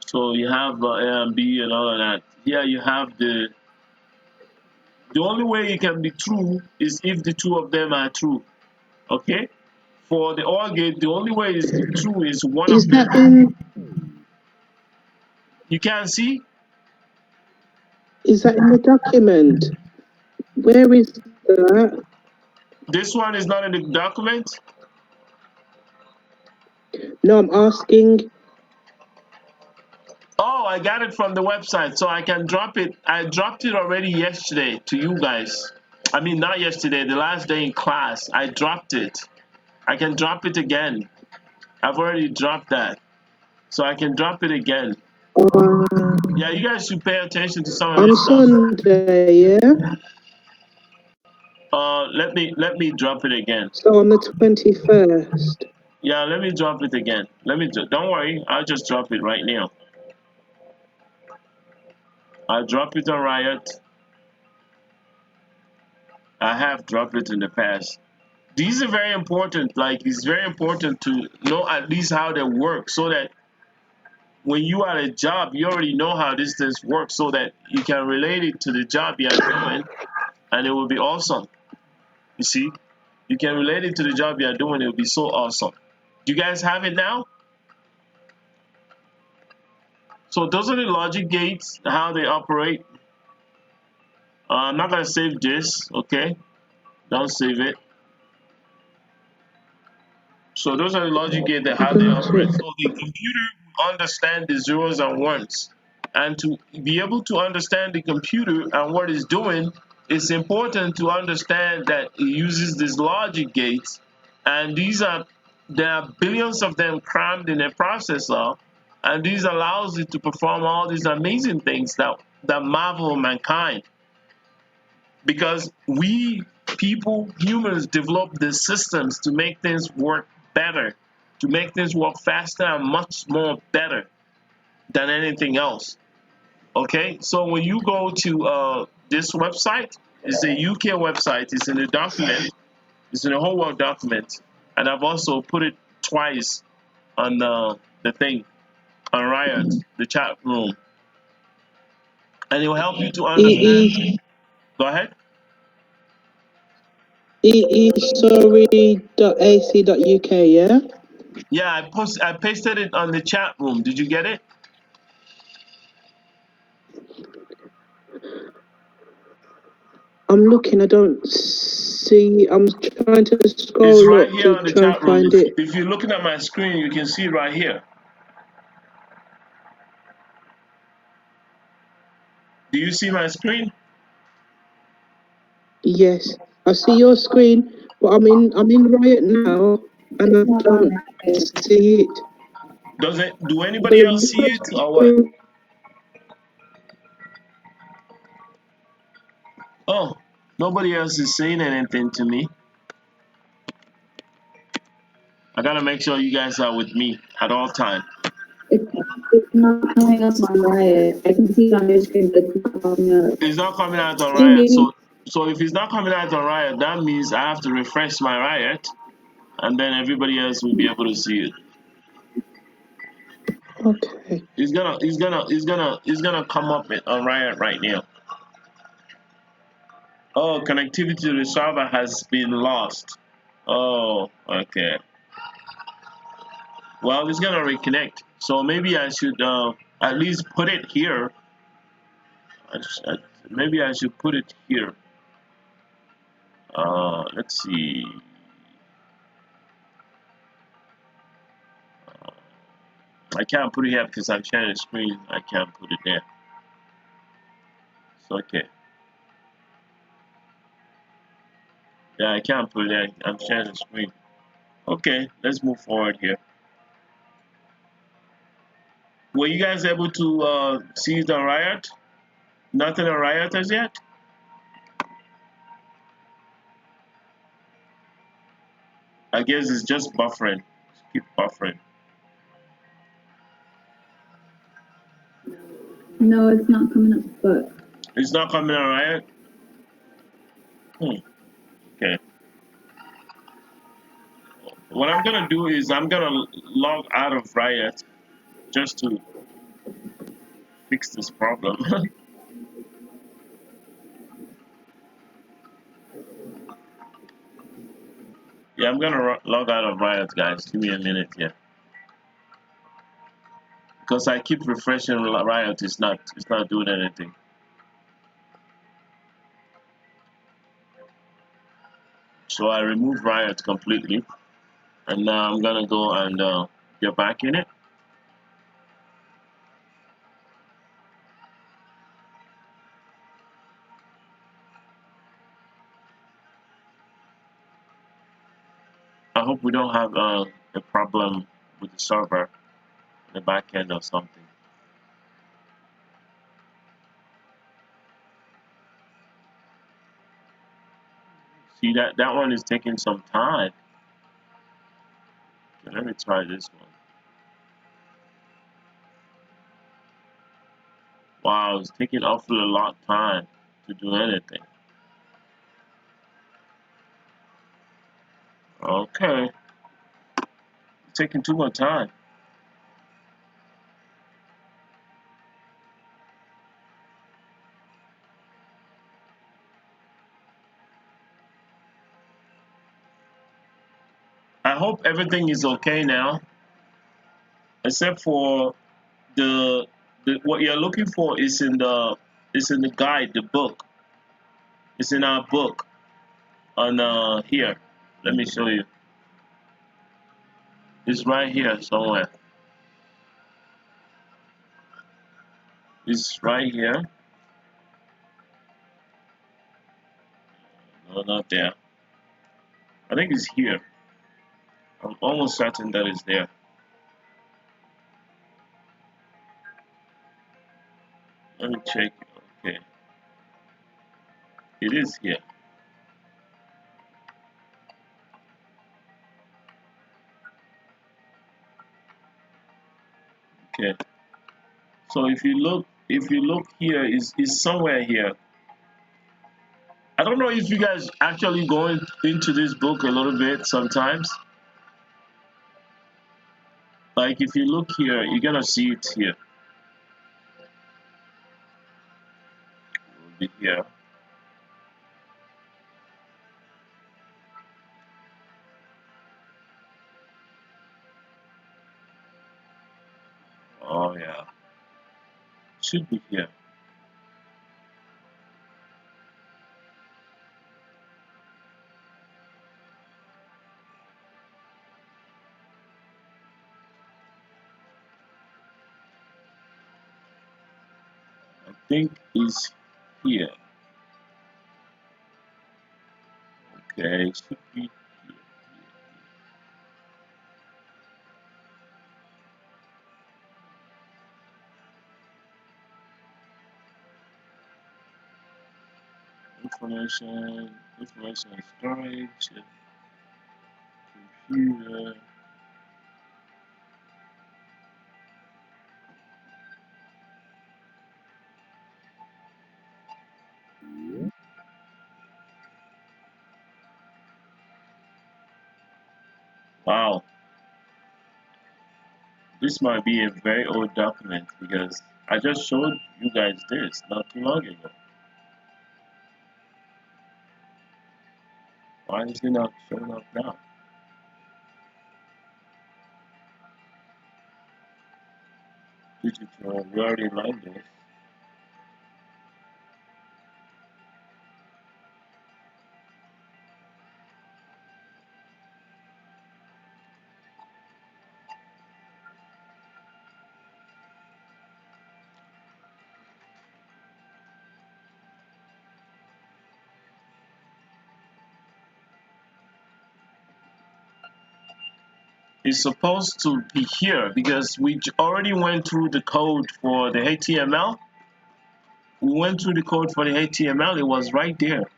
So you have A and B and all of that. Here you have the only way it can be true is if the two of them are true. Okay? For the OR gate, the only way is true is one Is of that them. in? You can't see? Is that in the document? Where is that? This one is not in the document? No, I'm asking. Oh, I got it from the website, so I can drop it. I dropped it already yesterday to you guys. I mean, not yesterday, the last day in class. I dropped it. I can drop it again. I've already dropped that. So I can drop it again. Yeah, you guys should pay attention to some of On this stuff. Sunday, yeah? Let me drop it again. So on the 21st. Yeah, let me drop it again. Don't worry, I'll just drop it right now. I'll drop it on Riot. I have dropped it in the past. These are very important. Like, it's very important to know at least how they work, so that when you are at a job, you already know how these things work, so that you can relate it to the job you are doing, and it will be awesome. You see, you can relate it to the job you are doing. It will be so awesome. Do you guys have it now? So those are the logic gates, how they operate. I'm not gonna save this, okay? Don't save it. So those are the logic gates that how they operate. So the computer will understand the zeros and ones. And to be able to understand the computer and what it's doing, it's important to understand that it uses these logic gates. And there are billions of them crammed in a processor. And these allows it to perform all these amazing things that marvel mankind. Because we people, humans, develop the systems to make things work better, to make things work faster and much more better than anything else. Okay, so when you go to this website, it's a UK website, it's in the document, it's in the whole world document, and I've also put it twice on the thing, on Riot, the chat room, and it will help you to understand. Go ahead. eesorry.ac.uk, yeah? Yeah, I pasted it on the chat room. Did you get it? I'm looking, I don't see. I'm trying to It's scroll right up here to on the try and chat room. find it. If you're looking at my screen, you can see it right here. Do you see my screen? Yes, I see your screen, but I'm in Riot now, and I It's not on don't Riot. see it. Do anybody The else see it or what? screen, Oh, nobody else is saying anything to me. I gotta make sure you guys are with me at all time. It's not coming up on Riot. I can see it on your screen, but it's not coming up. It's not coming out on I think Riot. maybe So if it's not coming out on Riot, that means I have to refresh my Riot, and then everybody else will be able to see it. okay. It's gonna come up on Riot right now. Oh, connectivity to the server has been lost. Oh, okay. Well, it's gonna reconnect. So maybe I should at least put it here. Maybe I should put it here. Let's see. I can't put it here because I'm sharing the screen. I can't put it there. So okay. Yeah, I can't put it there. I'm sharing the screen. Okay, let's move forward here. Were you guys able to see the riot? Nothing on riot as yet? I guess it's just buffering. Keep buffering. no, it's not coming up. But It's not coming on riot? Okay. What I'm gonna do is I'm gonna log out of riot just to fix this problem. Yeah, I'm gonna log out of riot, guys. Give me a minute here. Because I keep refreshing riot, it's not doing anything. So I removed riot completely, and now I'm gonna go and get back in it. I hope we don't have a problem with the server, the back end or something. See that one is taking some time. Okay, let me try this one. Wow, it's taking awfully a lot of time to do anything. Okay, it's taking too much time. I hope everything is okay now, except for the what you're looking for is in the guide, the book. It's in our book on here. Let me show you. It's right here somewhere. It's right here. No, not there. I think it's here. I'm almost certain that it's there. Let me check. Okay, it is here. Okay. So if you look here, is somewhere here. I don't know if you guys actually go into this book a little bit sometimes. Like if you look here, you're gonna see it here. It will be here. Oh yeah, should be here. think is here. Okay, it should be here. Information storage, computer. Wow, this might be a very old document because I just showed you guys this not too long ago. Why is it not showing up now? Digital, we already learned this. It's supposed to be here because we already went through the code for the HTML. We went through the code for the HTML. It was right there. It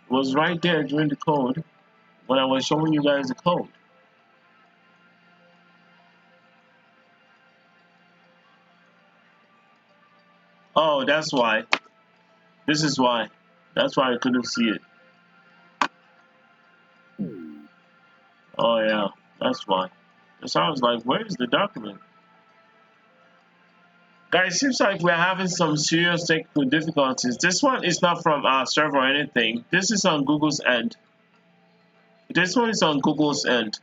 was right there during the code when I was showing you guys the code. Oh, that's why. This is why. That's why I couldn't see it. Oh yeah, that's why. So I was like, where is the document? Guys, seems like we're having some serious technical difficulties. This one is not from our server or anything. This is on Google's end. This one is on Google's end.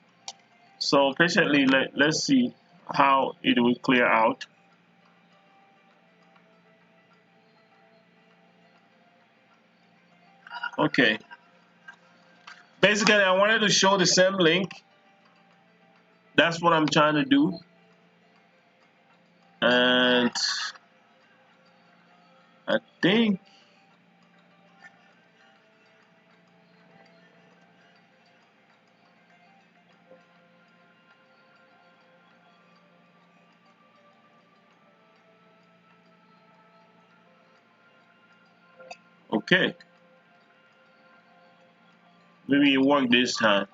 So patiently, let's see how it will clear out. Okay. Basically, I wanted to show the same link. That's what I'm trying to do. And I think, okay. Maybe it worked this time.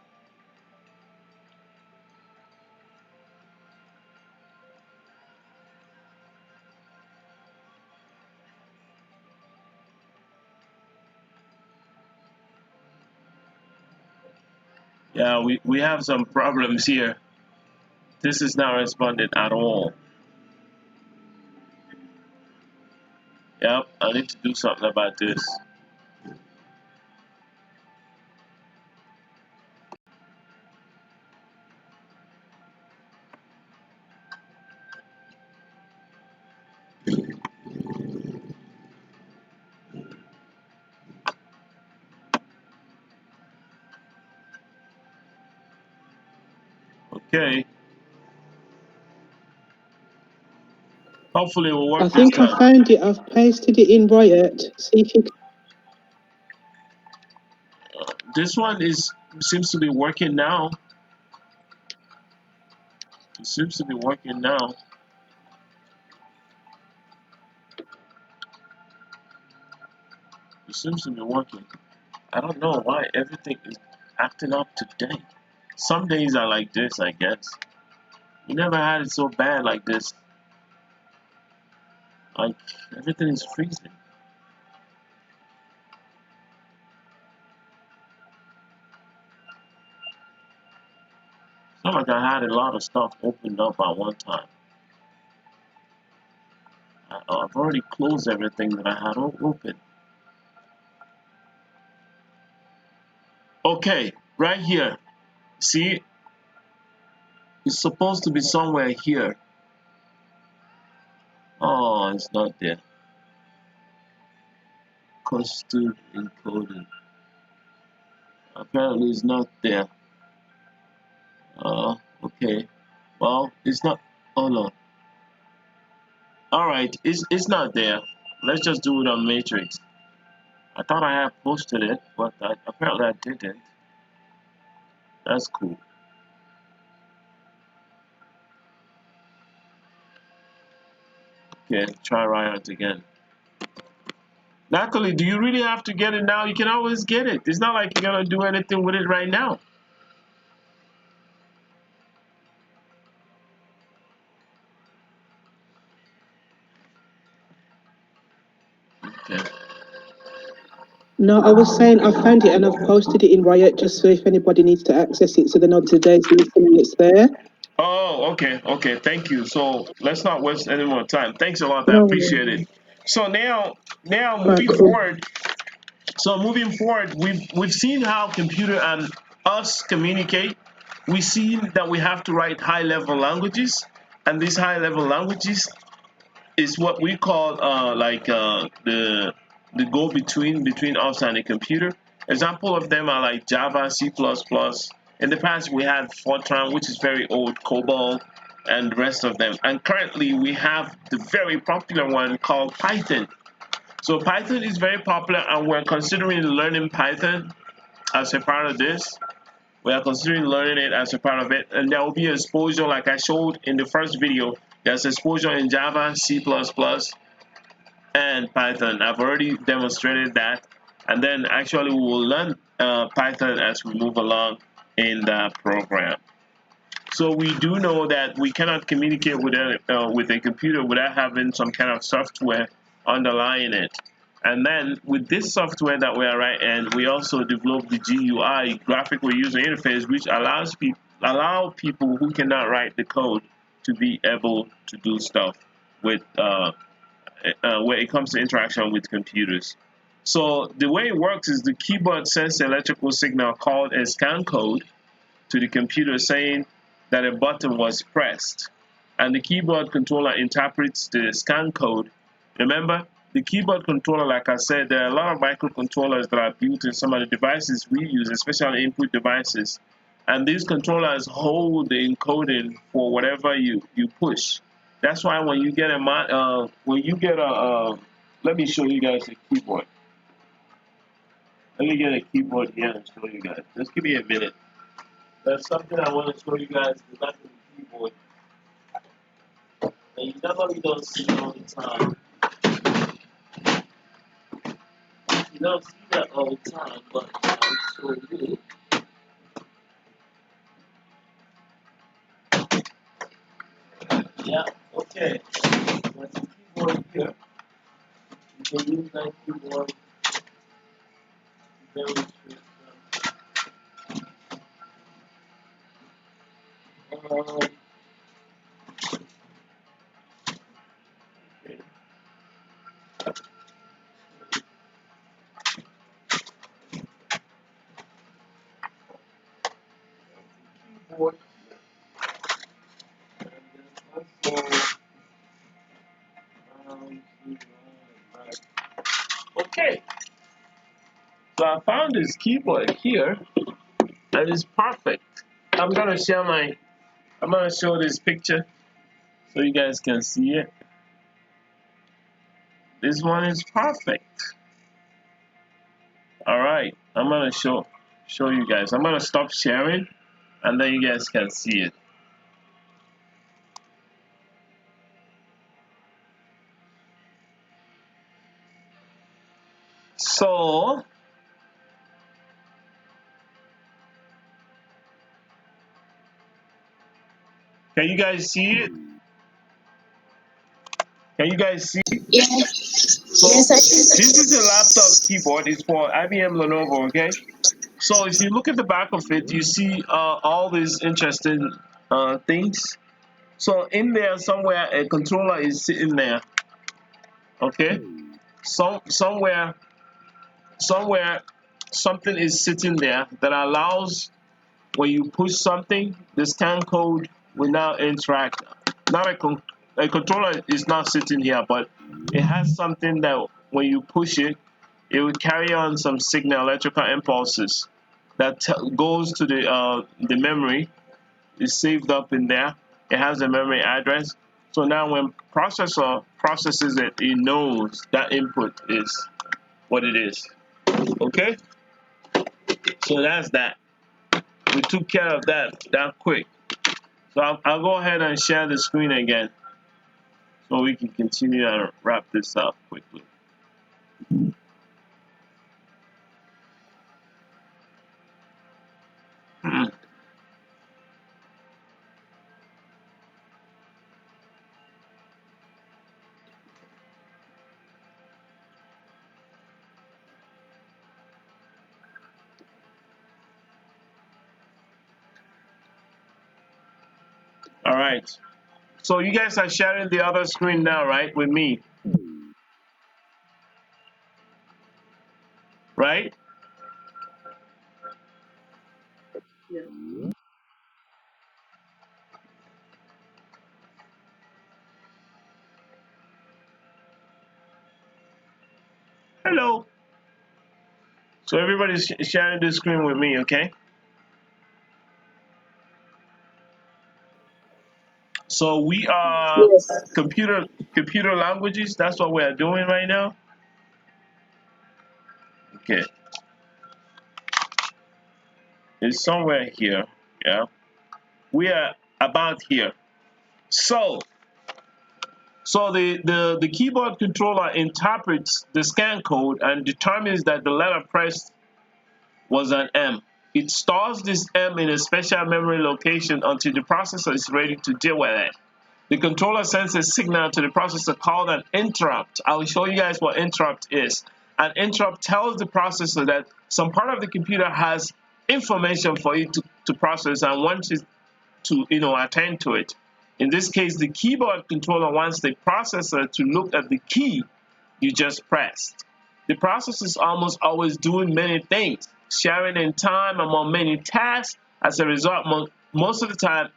Yeah, we have some problems here. This is not responding at all. Yep, I need to do something about this. Okay. Hopefully it will I work this think I time. found it. I've pasted it in Riot. See if you can. This one seems to be working now. It seems to be working now. It seems to be working. I don't know why everything is acting up today. Some days are like this, I guess. We never had it so bad like this. Like everything is freezing. It's not like I had a lot of stuff opened up at one time. I've already closed everything that I had open. Okay, right here. See, it's supposed to be somewhere here. Oh, it's not there. custard encoding. Apparently it's not there. Okay. Well, it's not. Oh no. All right, it's not there. Let's just do it on Matrix. I thought I had posted it, but apparently I didn't. That's cool. Okay, try Riot again. Luckily, do you really have to get it now? You can always get it. It's not like you're gonna do anything with it right now. Okay. No, I was saying I found it and I've posted it in Riot just so if anybody needs to access it so they know today's listening, it's there. Oh, okay, okay. Thank you. So let's not waste any more time. Thanks a lot. I No appreciate worries. it. So now Right, moving cool. forward. So moving forward, we've seen how computer and us communicate. We've seen that we have to write high-level languages, and these high-level languages is what we call the go-between us and the computer. Example of them are like Java, C++. In the past, we had Fortran, which is very old, COBOL, and the rest of them. And currently, we have the very popular one called Python. So Python is very popular, and we're considering learning Python as a part of this. We are considering learning it as a part of it, and there will be exposure, like I showed in the first video. There's exposure in Java, C++, and Python. I've already demonstrated that, and then actually we will learn Python as we move along in the program. So we do know that we cannot communicate with a computer without having some kind of software underlying it. And then with this software that we are writing, we also develop the GUI, graphical user interface, which allow people who cannot write the code to be able to do stuff with when it comes to interaction with computers. So the way it works is the keyboard sends an electrical signal called a scan code to the computer saying that a button was pressed. And the keyboard controller interprets the scan code. Remember, the keyboard controller, like I said, there are a lot of microcontrollers that are built in some of the devices we use, especially input devices. And these controllers hold the encoding for whatever you push. That's why when you get let me show you guys a keyboard. Let me get a keyboard here and show you guys. Just give me a minute. There's something I want to show you guys the back of the keyboard that you normally don't see all the time. You don't see that all the time, but I'll show you. Yeah, okay. There's a keyboard here. You can use that keyboard to demonstrate okay. Keyboard. And then also, right. Okay. So I found this keyboard here, and it's perfect. I'm gonna show this picture so you guys can see it. This one is perfect. All right, I'm gonna show you guys. I'm gonna stop sharing, and then you guys can see it. So can you guys see it? Can you guys see? Yes. So Yes, I this is a laptop keyboard. It's for IBM Lenovo. Okay. So if you look at the back of it, you see all these interesting things. So in there somewhere a controller is sitting there. Okay. Somewhere something is sitting there that allows when you push something, the scan code will now interact. Not a controller is not sitting here, but it has something that when you push it, it will carry on some signal, electrical impulses that goes to the memory. It's saved up in there. It has the memory address. So now when processor processes it, it knows that input is what it is. Okay? So that's that. We took care of that quick. So I'll go ahead and share the screen again so we can continue and wrap this up quickly. All right. So you guys are sharing the other screen now, right, with me? Right? Yeah. Hello. So everybody's sharing the screen with me, okay? So we are Yes. computer languages. That's what we are doing right now. Okay. It's somewhere here. Yeah. We are about here. So the keyboard controller interprets the scan code and determines that the letter pressed was an M. It stores this M in a special memory location until the processor is ready to deal with it. The controller sends a signal to the processor called an interrupt. I'll show you guys what interrupt is. An interrupt tells the processor that some part of the computer has information for it to process and wants it to attend to it. In this case, the keyboard controller wants the processor to look at the key you just pressed. The processor is almost always doing many things, sharing in time among many tasks. As a result, most of the time,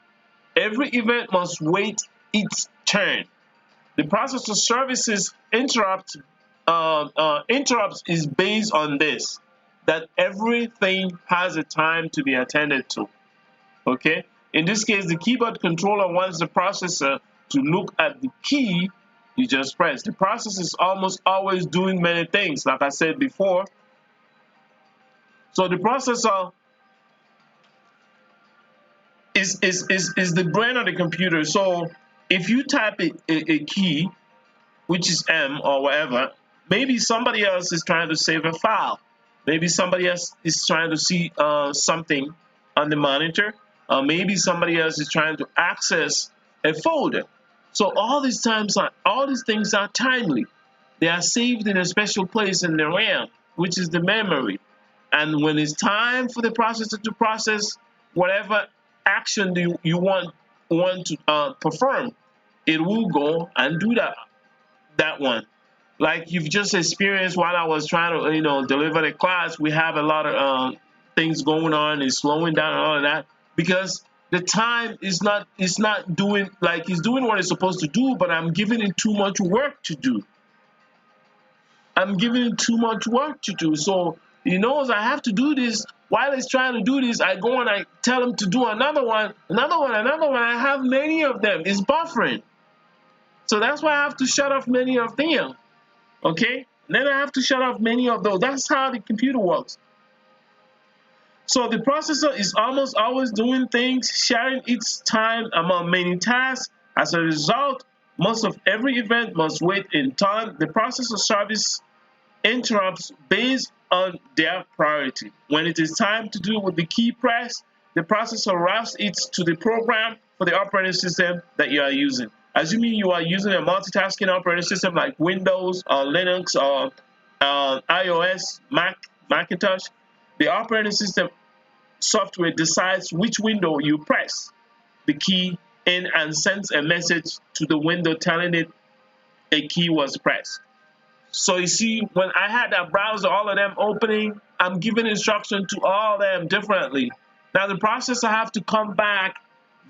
every event must wait its turn. The processor services interrupts is based on this, that everything has a time to be attended to. Okay? In this case, the keyboard controller wants the processor to look at the key you just pressed. The processor is almost always doing many things, like I said before. So the processor is the brain of the computer. So if you type a key, which is M or whatever, maybe somebody else is trying to save a file. Maybe somebody else is trying to see something on the monitor. Maybe somebody else is trying to access a folder. So all these things are timely. They are saved in a special place in the RAM, which is the memory. And when it's time for the processor to process whatever action you want to perform, it will go and do that one. Like you've just experienced while I was trying to, deliver the class, we have a lot of things going on. It's slowing down and all of that because the time is not doing like it's doing what it's supposed to do, but I'm giving it too much work to do. I'm giving it too much work to do. So he knows I have to do this. While he's trying to do this, I go and I tell him to do another one, another one, another one. I have many of them. It's buffering. So that's why I have to shut off many of them. Okay? Then I have to shut off many of those. That's how the computer works. So the processor is almost always doing things, sharing its time among many tasks. As a result, most of every event must wait in time. The processor service interrupts based on their priority. When it is time to do with the key press, the processor routes it to the program for the operating system that you are using. Assuming you are using a multitasking operating system like Windows or Linux or iOS, Macintosh, the operating system software decides which window you press the key in and sends a message to the window telling it a key was pressed. So you see, when I had that browser, all of them opening, I'm giving instruction to all of them differently. Now the processor have to come back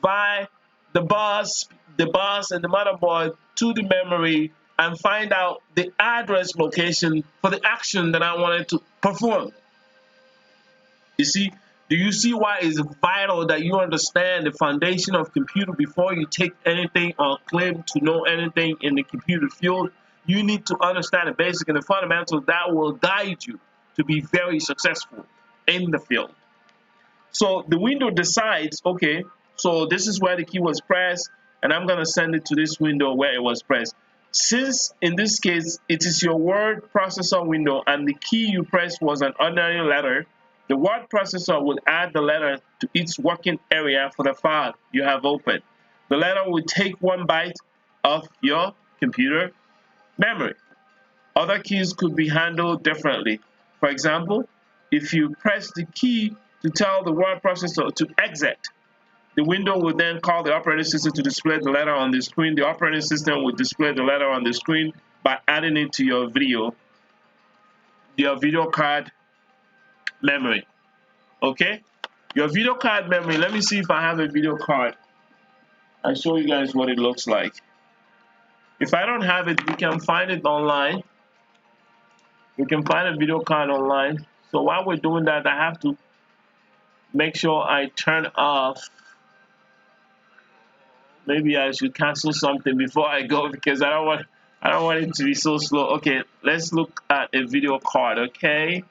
by the bus and the motherboard to the memory and find out the address location for the action that I wanted to perform. You see, do you see why it's vital that you understand the foundation of computer before you take anything or claim to know anything in the computer field? You need to understand the basic and the fundamentals that will guide you to be very successful in the field. So the window decides, okay, so this is where the key was pressed, and I'm going to send it to this window where it was pressed. Since in this case, it is your word processor window and the key you pressed was an ordinary letter, the word processor will add the letter to its working area for the file you have opened. The letter will take 1 byte of your computer memory. Other keys could be handled differently. For example, if you press the key to tell the word processor to exit, the window will then call the operating system to display the letter on the screen. The operating system will display the letter on the screen by adding it to your video card memory. Okay? Your video card memory, let me see if I have a video card. I'll show you guys what it looks like. If I don't have it, we can find it online. We can find a video card online. So while we're doing that, I have to make sure I turn off. Maybe I should cancel something before I go because I don't want it to be so slow. Okay, let's look at a video card, okay?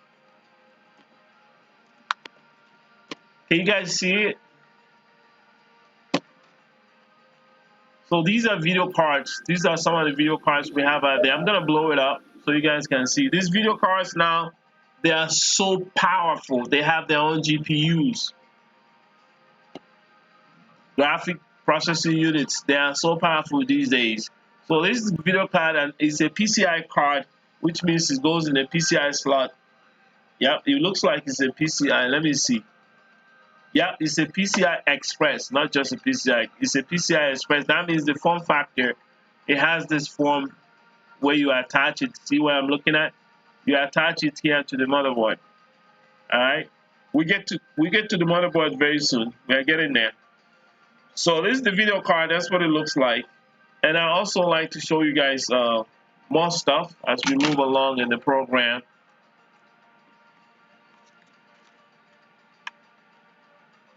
Can you guys see it? So these are video cards. These are some of the video cards we have out there. I'm gonna blow it up so you guys can see. These video cards now, they are so powerful. They have their own GPUs. Graphic processing units, they are so powerful these days. So this is video card and it's a PCI card, which means it goes in a PCI slot. Yep, it looks like it's a PCI. Let me see. Yep, it's a PCI Express, not just a PCI. It's a PCI Express. That means the form factor, it has this form where you attach it. See what I'm looking at? You attach it here to the motherboard. All right. We get to the motherboard very soon. We are getting there. So this is the video card. That's what it looks like. And I also like to show you guys more stuff as we move along in the program.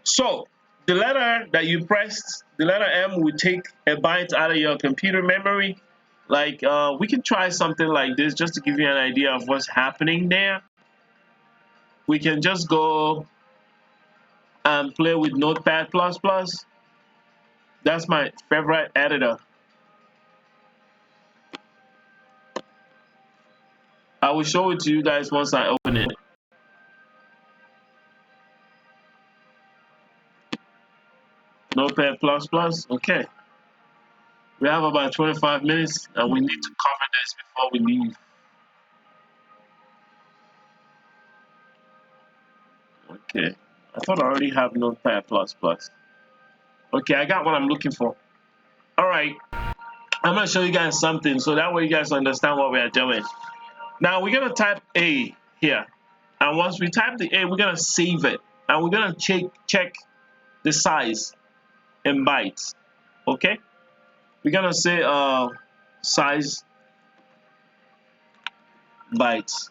So the letter that you pressed, the letter M, will take a byte out of your computer memory. Like we can try something like this just to give you an idea of what's happening there. We can just go and play with Notepad++. That's my favorite editor. I will show it to you guys once I open it. Notepad++, okay. We have about 25 minutes and we need to cover this before we leave. Okay, I thought I already have Notepad++. Okay, I got what I'm looking for. All right, I'm gonna show you guys something so that way you guys understand what we are doing. Now we're gonna type A here. And once we type the A, we're gonna save it. And we're gonna check the size in bytes, okay? We're gonna say size bytes.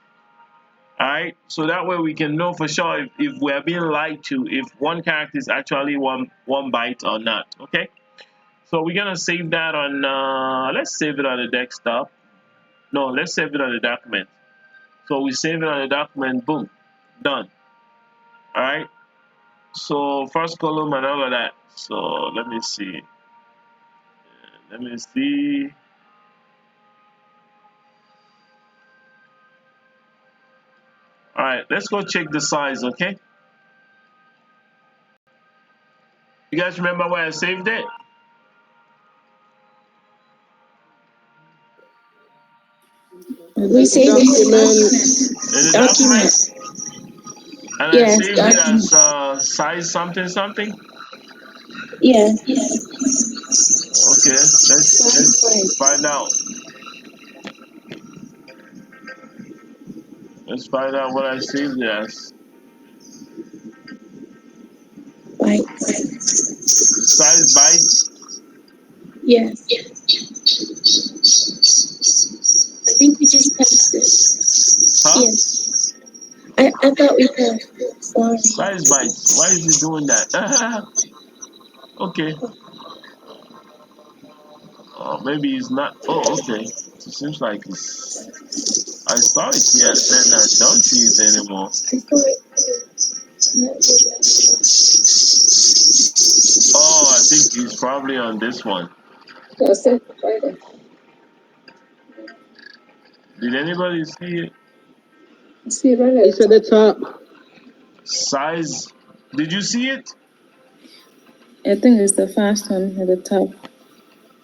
All right, so that way we can know for sure if we are being lied to, if one character is actually one byte or not, okay? So we're gonna save that on, let's save it on the desktop. No, let's save it on the document. So we save it on the document, boom, done. All right, so first column and all of that. So let me see. Let me see. All right, let's go check the size, okay? You guys remember where I saved it? We saved it In the document. And I Yes, saved it as size something something. Yeah. Okay, let's find out. Let's find out what I saved it as. Bytes. Size bytes. Yes. Yes. I thought we were. Sorry. Size bites. Why is he doing that? Okay. Maybe he's not. Oh, okay. It seems like it's. I saw it here, then I don't see it anymore. I thought it Oh, I think he's probably on this one. Yes, sir. Right. Did anybody see it? See right It's at the top. Size. Did you see it? I think it's the first one at the top.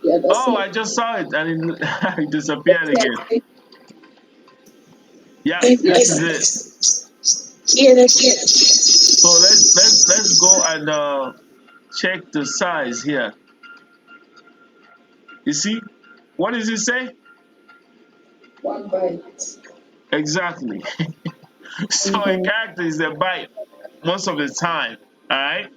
Yeah, that's Oh, it. I just saw it and it, it disappeared again. Yeah, Maybe this is it. Yeah, that's it. So let's go and check the size here. You see, what does it say? 1 byte. Exactly. So a character is a byte most of the time. All right.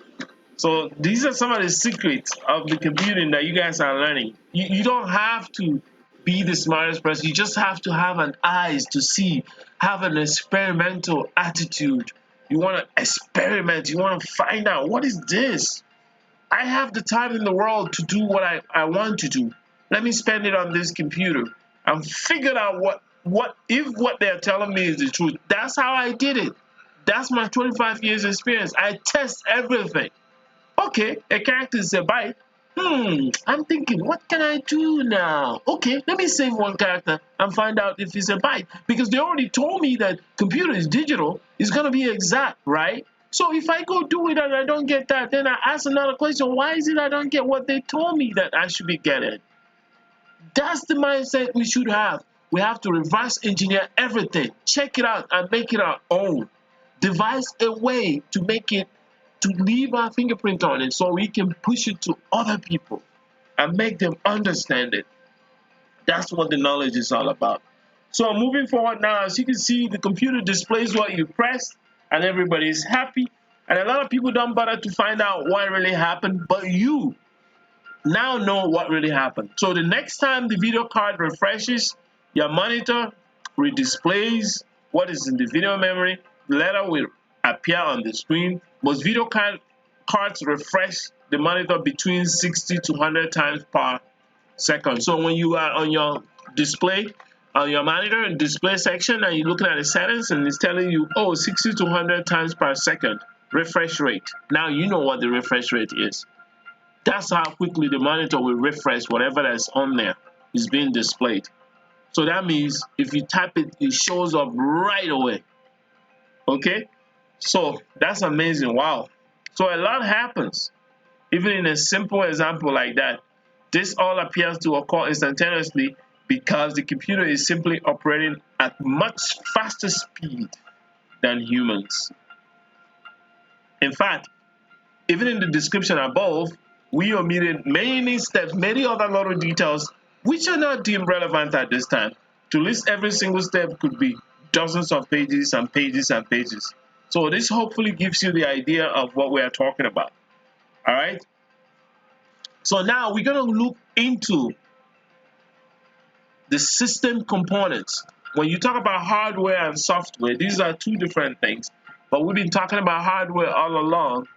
So these are some of the secrets of the computing that you guys are learning. You don't have to be the smartest person. You just have to have an eyes to see, have an experimental attitude. You want to experiment. You want to find out what is this. I have the time in the world to do what I want to do. Let me spend it on this computer and figure out what if what they're telling me is the truth. That's how I did it. That's my 25 years experience. I test everything. Okay, a character is a byte. I'm thinking, what can I do now? Okay, let me save one character and find out if it's a byte. Because they already told me that computer is digital, it's gonna be exact, right? So if I go do it and I don't get that, then I ask another question, why is it I don't get what they told me that I should be getting? That's the mindset we should have. We have to reverse engineer everything, check it out and make it our own. Devise a way to make it to leave our fingerprint on it so we can push it to other people and make them understand it. That's what the knowledge is all about. So moving forward now, as you can see, the computer displays what you pressed and everybody is happy. And a lot of people don't bother to find out what really happened, but you now know what really happened. So the next time the video card refreshes, your monitor redisplays what is in the video memory, the letter will appear on the screen. Most video cards refresh the monitor between 60 to 100 times per second. So when you are on your display, on your monitor and display section, and you're looking at the settings and it's telling you, oh, 60 to 100 times per second refresh rate. Now you know what the refresh rate is. That's how quickly the monitor will refresh whatever that's on there is being displayed. So that means if you type it, it shows up right away. Okay? So that's amazing. Wow. So a lot happens, even in a simple example like that. This all appears to occur instantaneously because the computer is simply operating at much faster speed than humans. In fact, even in the description above, we omitted many steps, many other little details which are not deemed relevant at this time. To list every single step could be dozens of pages and pages and pages. So this hopefully gives you the idea of what we are talking about. All right. So now we're going to look into the system components. When you talk about hardware and software, these are two different things. But we've been talking about hardware all along.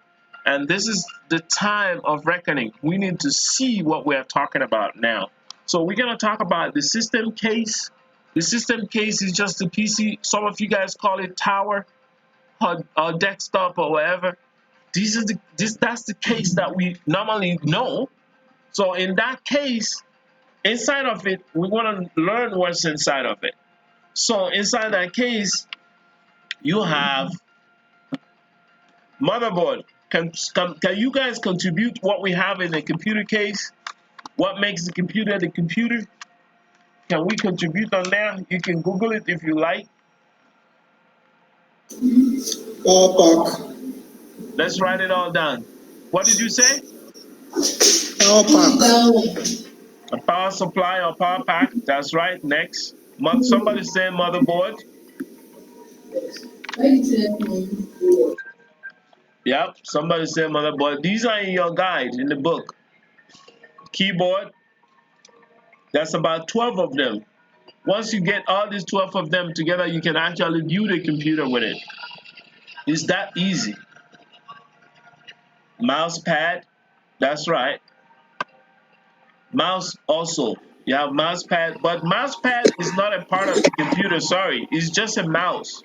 And this is the time of reckoning. We need to see what we are talking about now. So we're going to talk about the system case. The system case is just a PC. Some of you guys call it tower or desktop or whatever. That's the case that we normally know. So in that case, inside of it, we want to learn what's inside of it. So inside that case, you have motherboard. Can you guys contribute what we have in the computer case? What makes the computer the computer? Can we contribute on there? You can Google it if you like. Power pack. Let's write it all down. What did you say? Power pack. A power supply or power pack. That's right. Next. Somebody say motherboard. Yep. Somebody say motherboard. These are in your guide in the book. Keyboard. That's about 12 of them. Once you get all these 12 of them together, you can actually view the computer with it. It's that easy. Mouse pad, that's right. Mouse also, you have mouse pad, but mouse pad is not a part of the computer, sorry. It's just a mouse,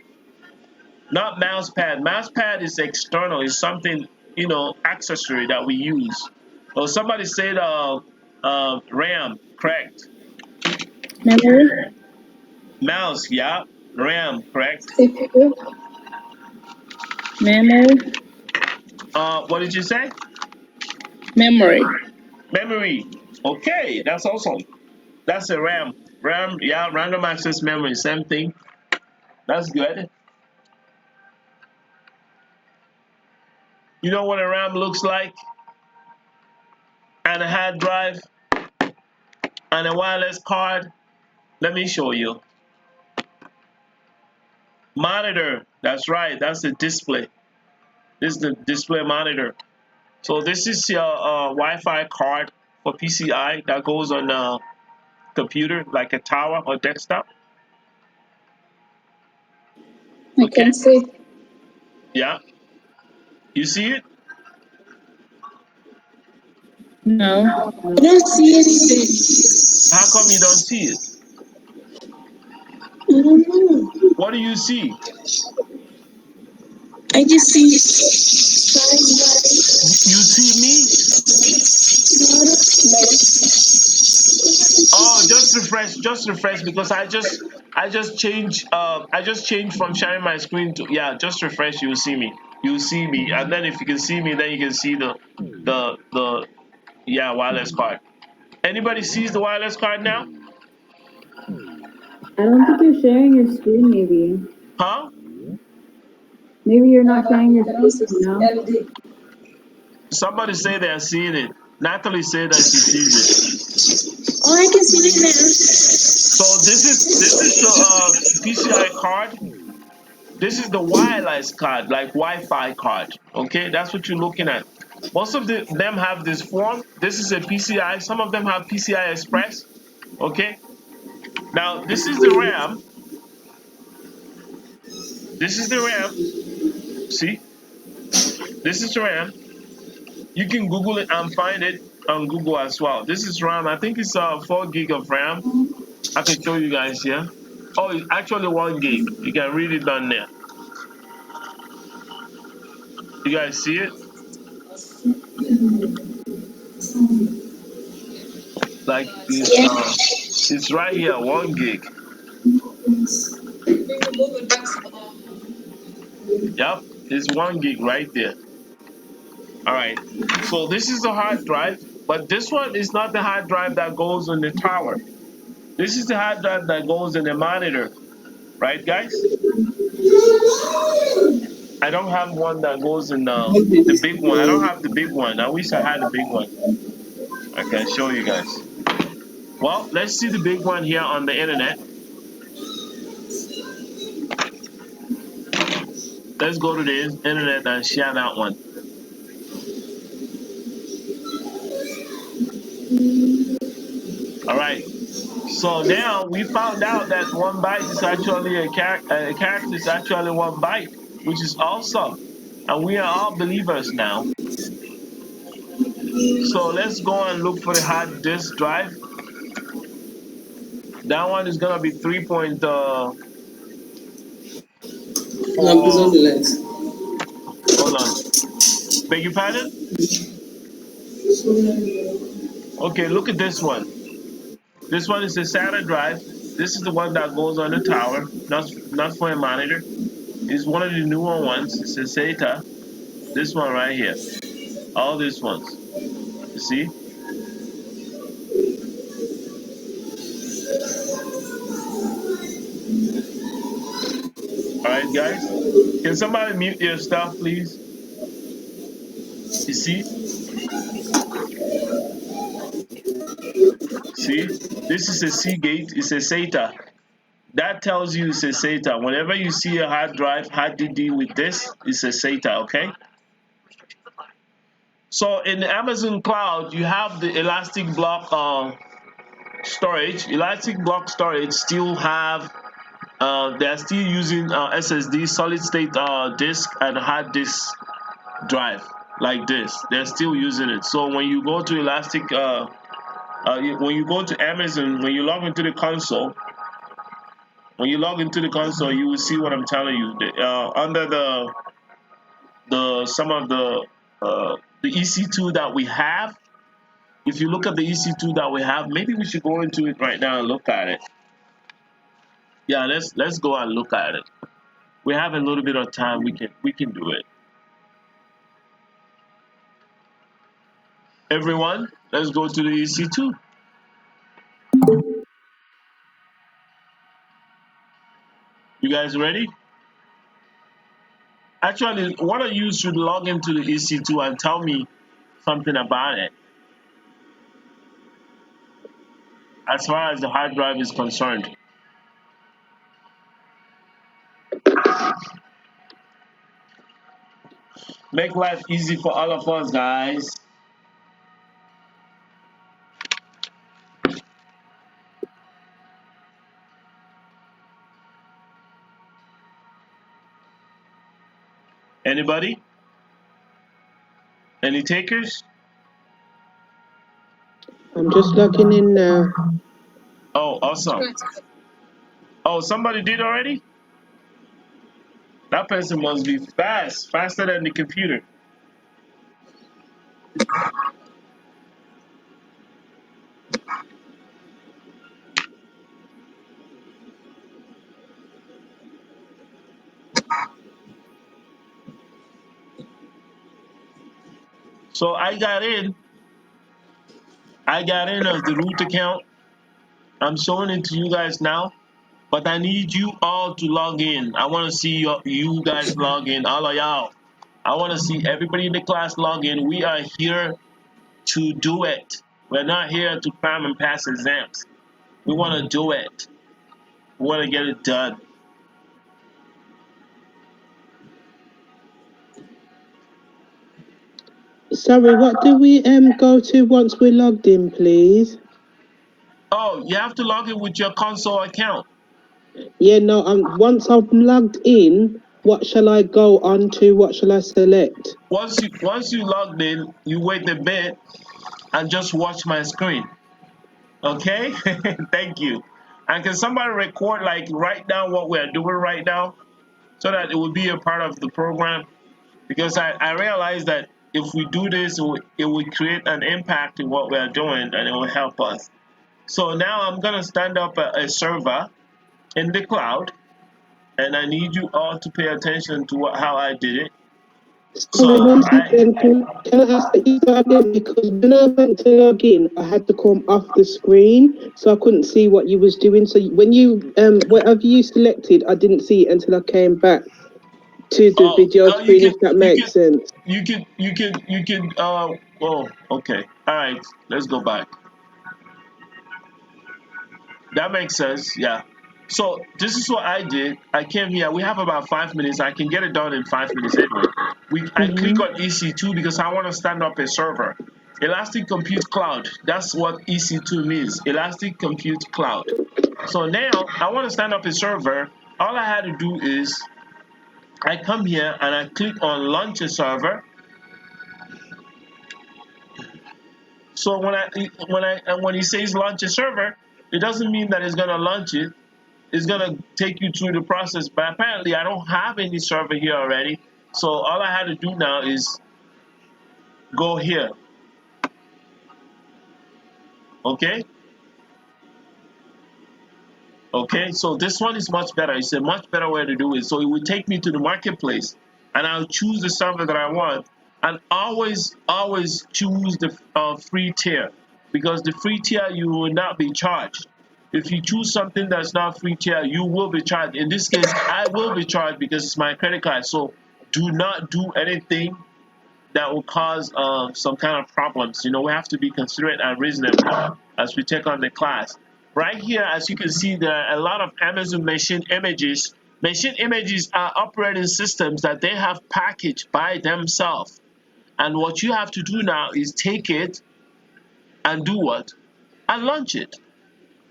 not mouse pad. Mouse pad is external, it's something, accessory that we use. Oh, somebody said RAM, correct. Memory. Mouse, yeah, RAM, correct. CPU. Memory. What did you say? Memory. Memory. Okay, that's awesome. That's a RAM. RAM, yeah, random access memory, same thing. That's good. You know what a RAM looks like? And a hard drive and a wireless card. Let me show you. Monitor. That's right. That's the display. This is the display monitor. So this is your Wi-Fi card for PCI that goes on a computer like a tower or desktop. I can see. Yeah. You see it? No. I don't see anything. How come you don't see it? I don't know. What do you see? I just see You see me? Oh, just refresh because I just changed from sharing my screen to, yeah, just refresh, you'll see me. You'll see me. And then if you can see me, then you can see the yeah, wireless card. Anybody sees the wireless card now? I don't think you're sharing your screen, maybe. Huh? Maybe you're not sharing your screen now. Somebody say they're seeing it. Natalie said that she sees it. Oh, I can see it now. So this is the PCI card. This is the wireless card, like Wi-Fi card. Okay, that's what you're looking at. Most of them have this form. This is a PCI. Some of them have PCI Express. Okay. Now this is the RAM. This is the RAM. See, this is the RAM. You can Google it and find it on Google as well. This is RAM. I think it's 4 gig of RAM. I can show you guys here. Oh, it's actually 1 gig. You can read it down there. You guys see it? Like it's right here, 1 gig. Yep, it's 1 gig right there. All right. So this is the hard drive, but this one is not the hard drive that goes on the tower. This is the hard drive that goes in the monitor, right, guys? I don't have one that goes in the big one. I don't have the big one. I wish I had the big one. I can show you guys. Well, let's see the big one here on the internet. Let's go to the internet and share that one. All right. So now we found out that 1 byte is actually a character is actually 1 byte, which is awesome. And we are all believers now. So let's go and look for the hard disk drive. That one is gonna be 3.4. Hold on. Beg your pardon? Okay, look at this one. This one is a SATA drive. This is the one that goes on the tower, not for a monitor. It's one of the newer ones. It's a SATA. This one right here. All these ones. You see? All right, guys. Can somebody mute your stuff, please? You see? See? This is a Seagate. It's a SATA. That tells you it's a SATA. Whenever you see a hard drive, hard DD with this, it's a SATA, okay? So in the Amazon cloud, you have the elastic block storage, elastic block storage still have they're still using SSD, solid state disk and hard disk drive like this. They're still using it. So when you go to elastic when you go to Amazon, when you log into the console, you will see what I'm telling you. Under the some of the EC2 that we have, if you look at the EC2 that we have, maybe we should go into it right now and look at it. Yeah, let's go and look at it. We have a little bit of time. We can do it. Everyone, let's go to the EC2. You guys ready? Actually, one of you should log into the EC2 and tell me something about it as far as the hard drive is concerned. Make life easy for all of us, guys. Anybody? Any takers? I'm just logging in now. Oh, awesome. Oh, somebody did already? That person must be fast, faster than the computer. So I got in as the root account. I'm showing it to you guys now, but I need you all to log in. I want to see you guys log in, all of y'all. I want to see everybody in the class log in. We are here to do it. We're not here to cram and pass exams. We want to do it. We want to get it done. Sorry, what do we go to once we're logged in, please? Oh, you have to log in with your console account. Yeah, no, once I'm logged in, what shall I go on to? What shall I select? Once you logged in, you wait a bit and just watch my screen. Okay? Thank you. And can somebody record like right now what we're doing right now so that it will be a part of the program? Because I realize that if we do this, it will create an impact in what we're doing and it will help us. So now I'm gonna stand up a server in the cloud, and I need you all to pay attention to how I did it. Sorry, So one second. Can I ask that you start again? Because when I went to log in, I had to come off the screen, so I couldn't see what you was doing. So when you whatever you selected, I didn't see it until I came back to the video screen. If that makes sense. you can oh, okay, all right, let's go back. That makes sense, yeah. So this is what I did. I came here. We have about 5 minutes. I can get it done in 5 minutes anyway. I click on EC2 because I want to stand up a server. Elastic Compute Cloud. That's what EC2 means. Elastic Compute Cloud. So now I want to stand up a server. All I had to do is I come here and I click on launch a server. So when he says launch a server, it doesn't mean that it's gonna launch it. It's gonna take you through the process. But apparently I don't have any server here already. So all I had to do now is go here. Okay? Okay, so this one is much better. It's a much better way to do it. So it would take me to the marketplace and I'll choose the server that I want, and always choose the free tier, because the free tier you will not be charged. If you choose something that's not free tier, you will be charged. In this case, I will be charged because it's my credit card. So do not do anything that will cause some kind of problems. You know, we have to be considerate and reasonable as we take on the class. Right here, as you can see, there are a lot of Amazon machine images. Machine images are operating systems that they have packaged by themselves. And what you have to do now is take it and do what? And launch it.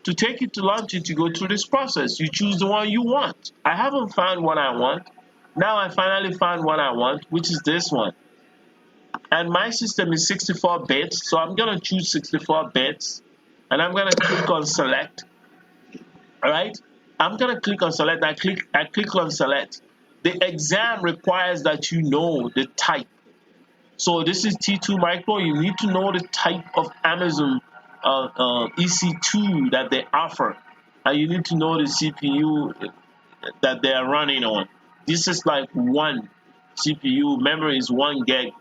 to take it to launch it, you go through this process. You choose the one you want. I haven't found what I want. Now I finally found what I want, which is this one. And my system is 64 bits, so I'm gonna choose 64 bits, and I'm gonna click on select. All right, I'm gonna click on select. I click on select. The exam requires that you know the type. So this is T2 Micro. You need to know the type of Amazon EC2 that they offer, and you need to know the CPU that they are running on. This is like one CPU. Memory is 1 gig.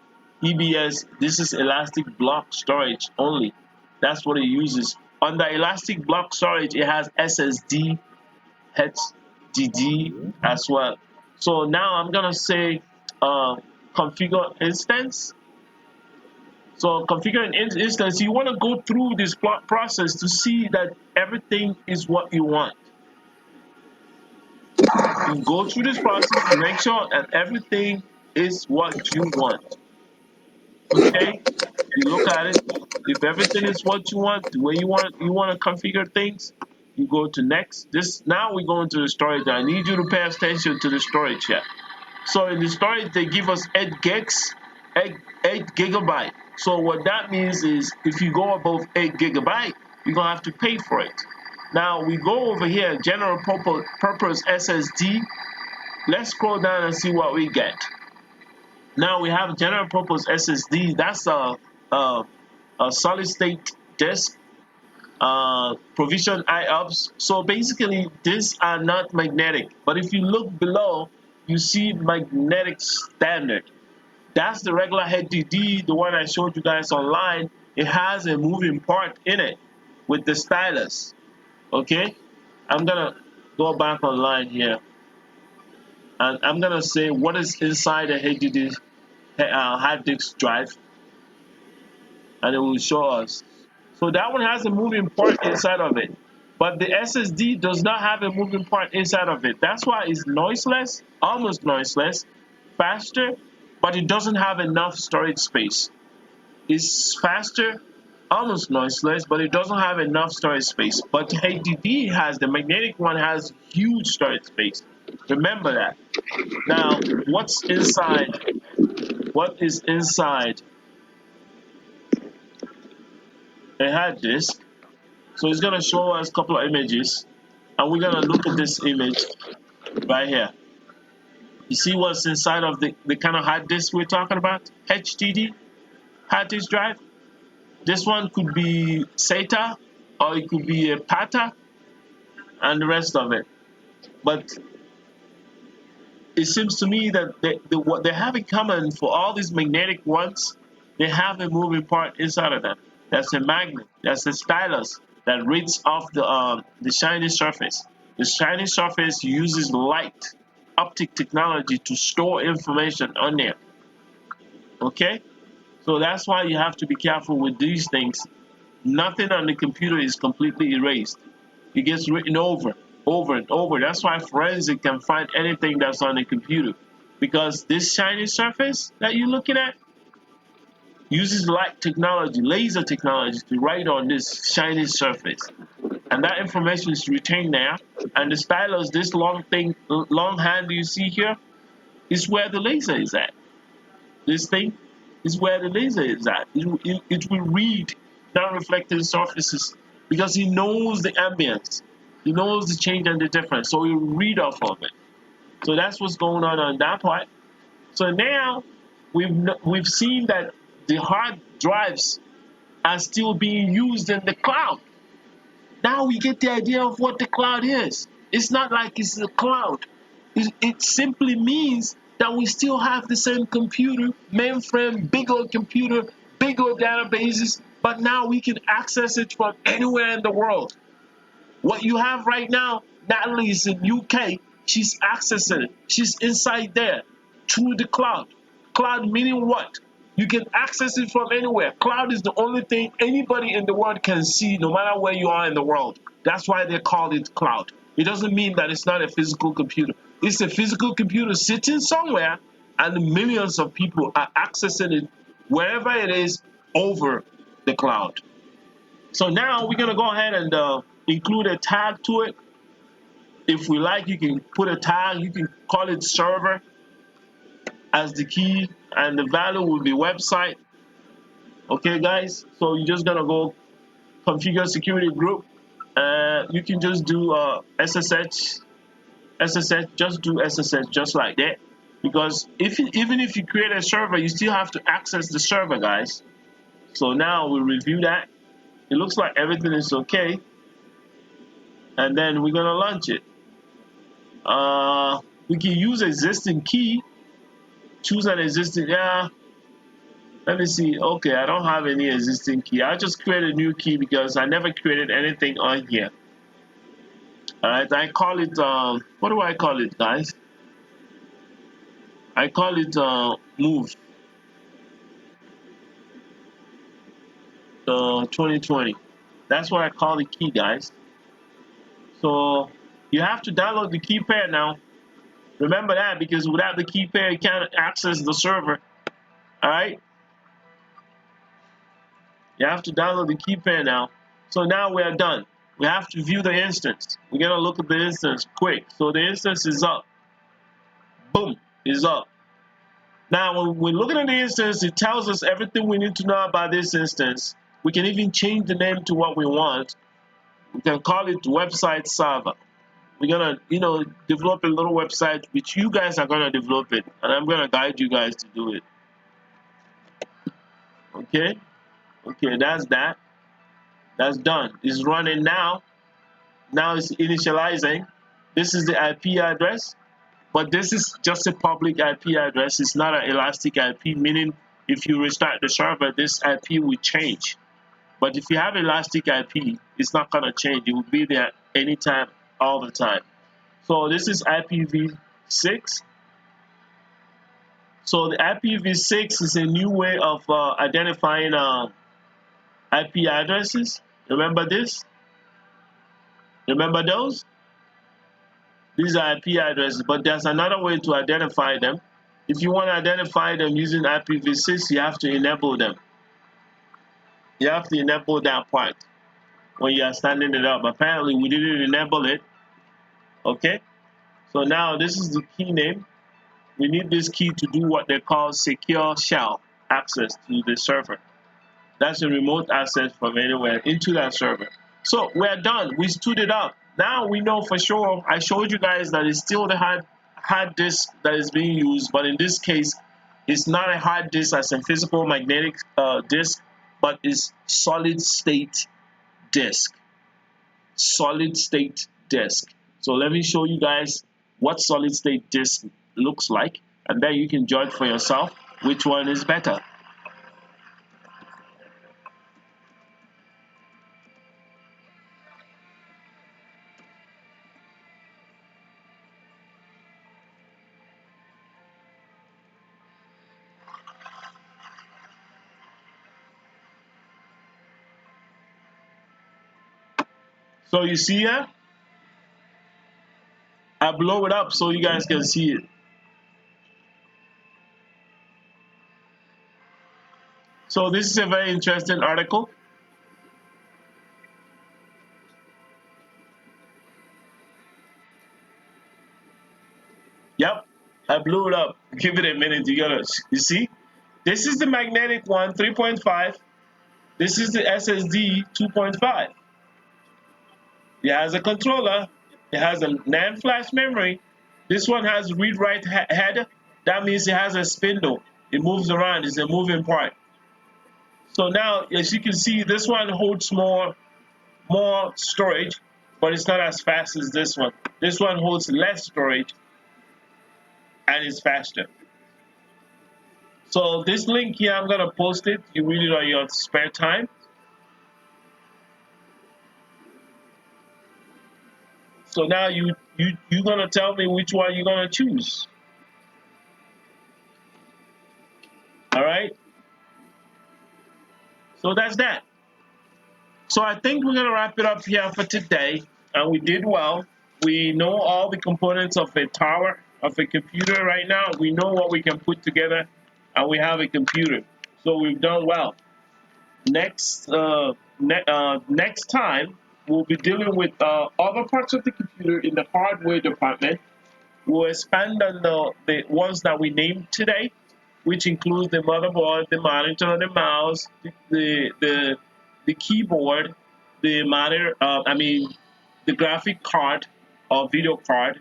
EBS. This is elastic block storage only. That's what it uses. On the elastic block storage, it has SSD, HDD as well. So now I'm gonna say configure instance. So configuring instance, you want to go through this process to see that everything is what you want. You go through this process to make sure that everything is what you want. Okay? You look at it. If everything is what you want, the way you want to configure things, you go to next. Now we go into the storage. I need you to pay attention to the storage here. So in the storage, they give us 8 gigs, 8 gigabyte. So what that means is if you go above 8 gigabyte, you're going to have to pay for it. Now we go over here, general purpose SSD. Let's scroll down and see what we get. Now we have general purpose SSD. That's a solid state disk. Provision IOPS. So basically, these are not magnetic. But if you look below, you see magnetic standard. That's the regular HDD, the one I showed you guys online. It has a moving part in it with the stylus. Okay, I'm gonna go back online here, and I'm gonna say what is inside the HDD hard disk drive, and it will show us. So that one has a moving part inside of it, but the SSD does not have a moving part inside of it. That's why it's noiseless, almost noiseless, faster, but it doesn't have enough storage space. It's faster, almost noiseless, but it doesn't have enough storage space. But the HDD the magnetic one has huge storage space. Remember that. Now, what's inside? What is inside a hard disk? So it's gonna show us a couple of images, and we're gonna look at this image right here. You see what's inside of the kind of hard disk we're talking about? HDD, hard disk drive. This one could be SATA, or it could be a PATA, and the rest of it. But it seems to me that what they have in common for all these magnetic ones, they have a moving part inside of them. That's a magnet. That's a stylus that reads off the shiny surface. The shiny surface uses light, optic technology to store information on there. Okay? So that's why you have to be careful with these things. Nothing on the computer is completely erased. It gets written over and over. That's why forensic can find anything that's on the computer, because this shiny surface that you're looking at uses light technology, laser technology, to write on this shiny surface, and that information is retained there. And the stylus, this long thing, long hand you see here, is where the laser is at. This thing is where the laser is at. It will read non-reflecting surfaces because he knows the ambience. He knows the change and the difference. So he'll read off of it. So that's what's going on that part. So now we've seen that the hard drives are still being used in the cloud. Now we get the idea of what the cloud is. It's not like it's a cloud. It simply means that we still have the same computer, mainframe, big old computer, big old databases, but now we can access it from anywhere in the world. What you have right now, Natalie is in UK, she's accessing it. She's inside there through the cloud. Cloud meaning what? You can access it from anywhere. Cloud is the only thing anybody in the world can see, no matter where you are in the world. That's why they call it cloud. It doesn't mean that it's not a physical computer. It's a physical computer sitting somewhere, and millions of people are accessing it wherever it is over the cloud. So now we're going to go ahead and include a tag to it. If we like, you can put a tag, you can call it server as the key, and the value will be website. Okay, guys, so you're just gonna go configure security group, and you can just do SSH, just do SSH just like that. Because even if you create a server, you still have to access the server, guys. So now we'll review that. It looks like everything is okay, and then we're gonna launch it. We can use existing key. Choose an existing, yeah. Let me see. Okay, I don't have any existing key. I just create a new key because I never created anything on here. All right, I call it, what do I call it, guys? I call it move 2020. That's what I call the key, guys. So you have to download the key pair now. Remember that, because without the key pair, you can't access the server. All right. You have to download the key pair now. So now we are done. We have to view the instance. We're gonna look at the instance quick. So the instance is up. Boom, is up. Now when we're looking at the instance, it tells us everything we need to know about this instance. We can even change the name to what we want. We can call it website server. We're gonna, develop a little website which you guys are gonna develop it, and I'm gonna guide you guys to do it. Okay, that's that. That's done. It's running now. Now it's initializing. This is the IP address, but this is just a public IP address. It's not an elastic IP, meaning if you restart the server, this IP will change. But if you have elastic IP, it's not gonna change. It will be there anytime, all the time. So this is IPv6. So the IPv6 is a new way of identifying IP addresses. Remember this? Remember those? These are IP addresses, but there's another way to identify them. If you want to identify them using IPv6, you have to enable them. You have to enable that part when you are standing it up. Apparently, we didn't enable it. Okay? So now this is the key name. We need this key to do what they call secure shell access to the server. That's a remote access from anywhere into that server. So we're done. We stood it up. Now we know for sure. I showed you guys that it's still the hard disk that is being used, but in this case, it's not a hard disk as a physical magnetic disk, but it's solid state disk. Solid state disk. So let me show you guys what solid state disk looks like, and then you can judge for yourself which one is better. So you see here, I blow it up so you guys can see it. So this is a very interesting article. Yep, I blew it up. Give it a minute. You see? This is the magnetic one, 3.5. This is the SSD 2.5. It has a controller. It has a NAND flash memory. This one has read-write header. That means it has a spindle. It moves around. It's a moving part. So now, as you can see, this one holds more storage, but it's not as fast as this one. This one holds less storage and it's faster. So this link here, I'm gonna post it. You read it on your spare time. So now you're gonna tell me which one you're gonna choose. All right. So that's that. So I think we're gonna wrap it up here for today. And we did well. We know all the components of a tower, of a computer right now. We know what we can put together, and we have a computer. So we've done well. Next time, we'll be dealing with other parts of the computer in the hardware department. We'll expand on the ones that we named today, which include the motherboard, the monitor, the mouse, the keyboard, the monitor. The graphic card or video card.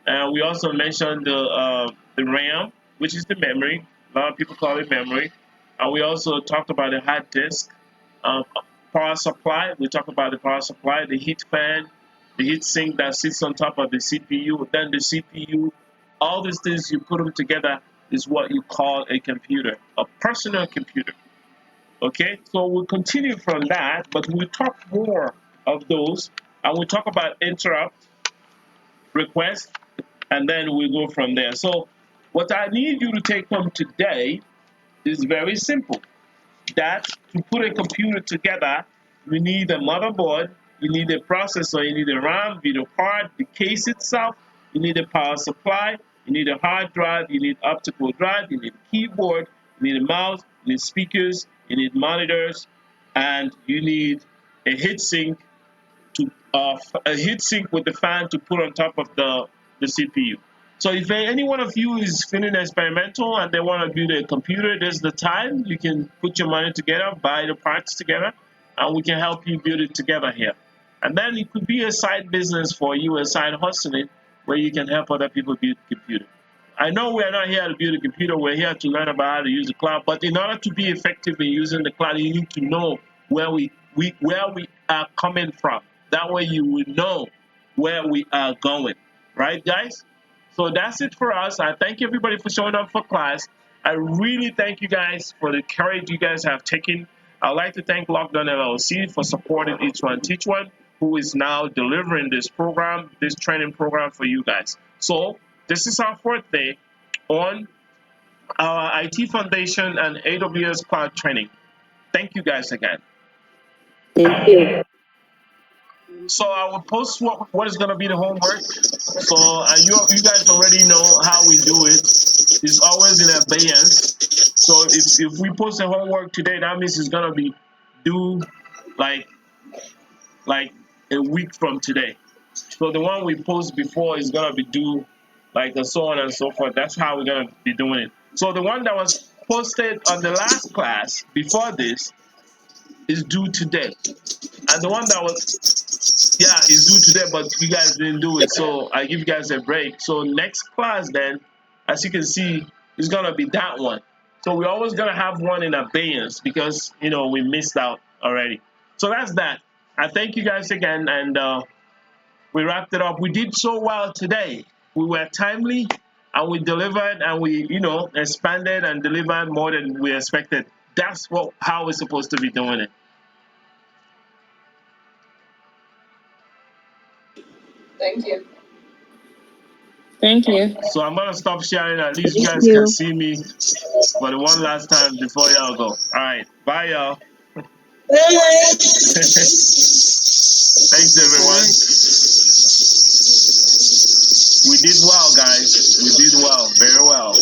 We also mentioned the RAM, which is the memory. A lot of people call it memory. We also talked about the hard disk, uh, power supply. We talked about the power supply, the heat fan, the heat sink that sits on top of the CPU. Then the CPU. All these things, you put them together, is what you call a computer, a personal computer. Okay, so we'll continue from that, but we'll talk more of those, and we'll talk about interrupt, request, and then we go from there. So what I need you to take home today is very simple. That to put a computer together, you need a motherboard, you need a processor, you need a RAM, video card, the case itself, you need a power supply, you need a hard drive, you need optical drive, you need a keyboard, you need a mouse, you need speakers, you need monitors, and you need a heatsink a heat sink with the fan to put on top of the CPU. So if any one of you is feeling experimental and they want to build a computer, there's the time. You can put your money together, buy the parts together, and we can help you build it together here. And then it could be a side business for you, a side hustling, where you can help other people build a computer. I know we're not here to build a computer, we're here to learn about how to use the cloud, but in order to be effective in using the cloud, you need to know where we are coming from. That way you will know where we are going. Right, guys? So that's it for us. I thank everybody for showing up for class. I really thank you guys for the courage you guys have taken. I'd like to thank Lockdown LLC for supporting Each One Teach One, who is now delivering this program, this training program for you guys. So this is our fourth day on our IT Foundation and AWS Cloud training. Thank you guys again. Thank you. So I will post what is going to be the homework. So you guys already know how we do it. It's always in abeyance. So if we post a homework today, that means it's going to be due like a week from today. So the one we post before is going to be due like and so on and so forth. That's how we're going to be doing it. So the one that was posted on the last class before this is due today. And the one that was it's due today, but you guys didn't do it, so I give you guys a break. So next class then, as you can see, is gonna be that one. So we're always gonna have one in abeyance because we missed out already. So that's that. I thank you guys again, and we wrapped it up. We did so well today. We were timely, and we delivered, and we expanded and delivered more than we expected. That's how we're supposed to be doing it. Thank you. Thank you. So I'm gonna stop sharing. At least you Thank guys can you. see me for the one last time before y'all go. All right, bye y'all. Bye. Thanks everyone. We did well, guys. We did well, very well.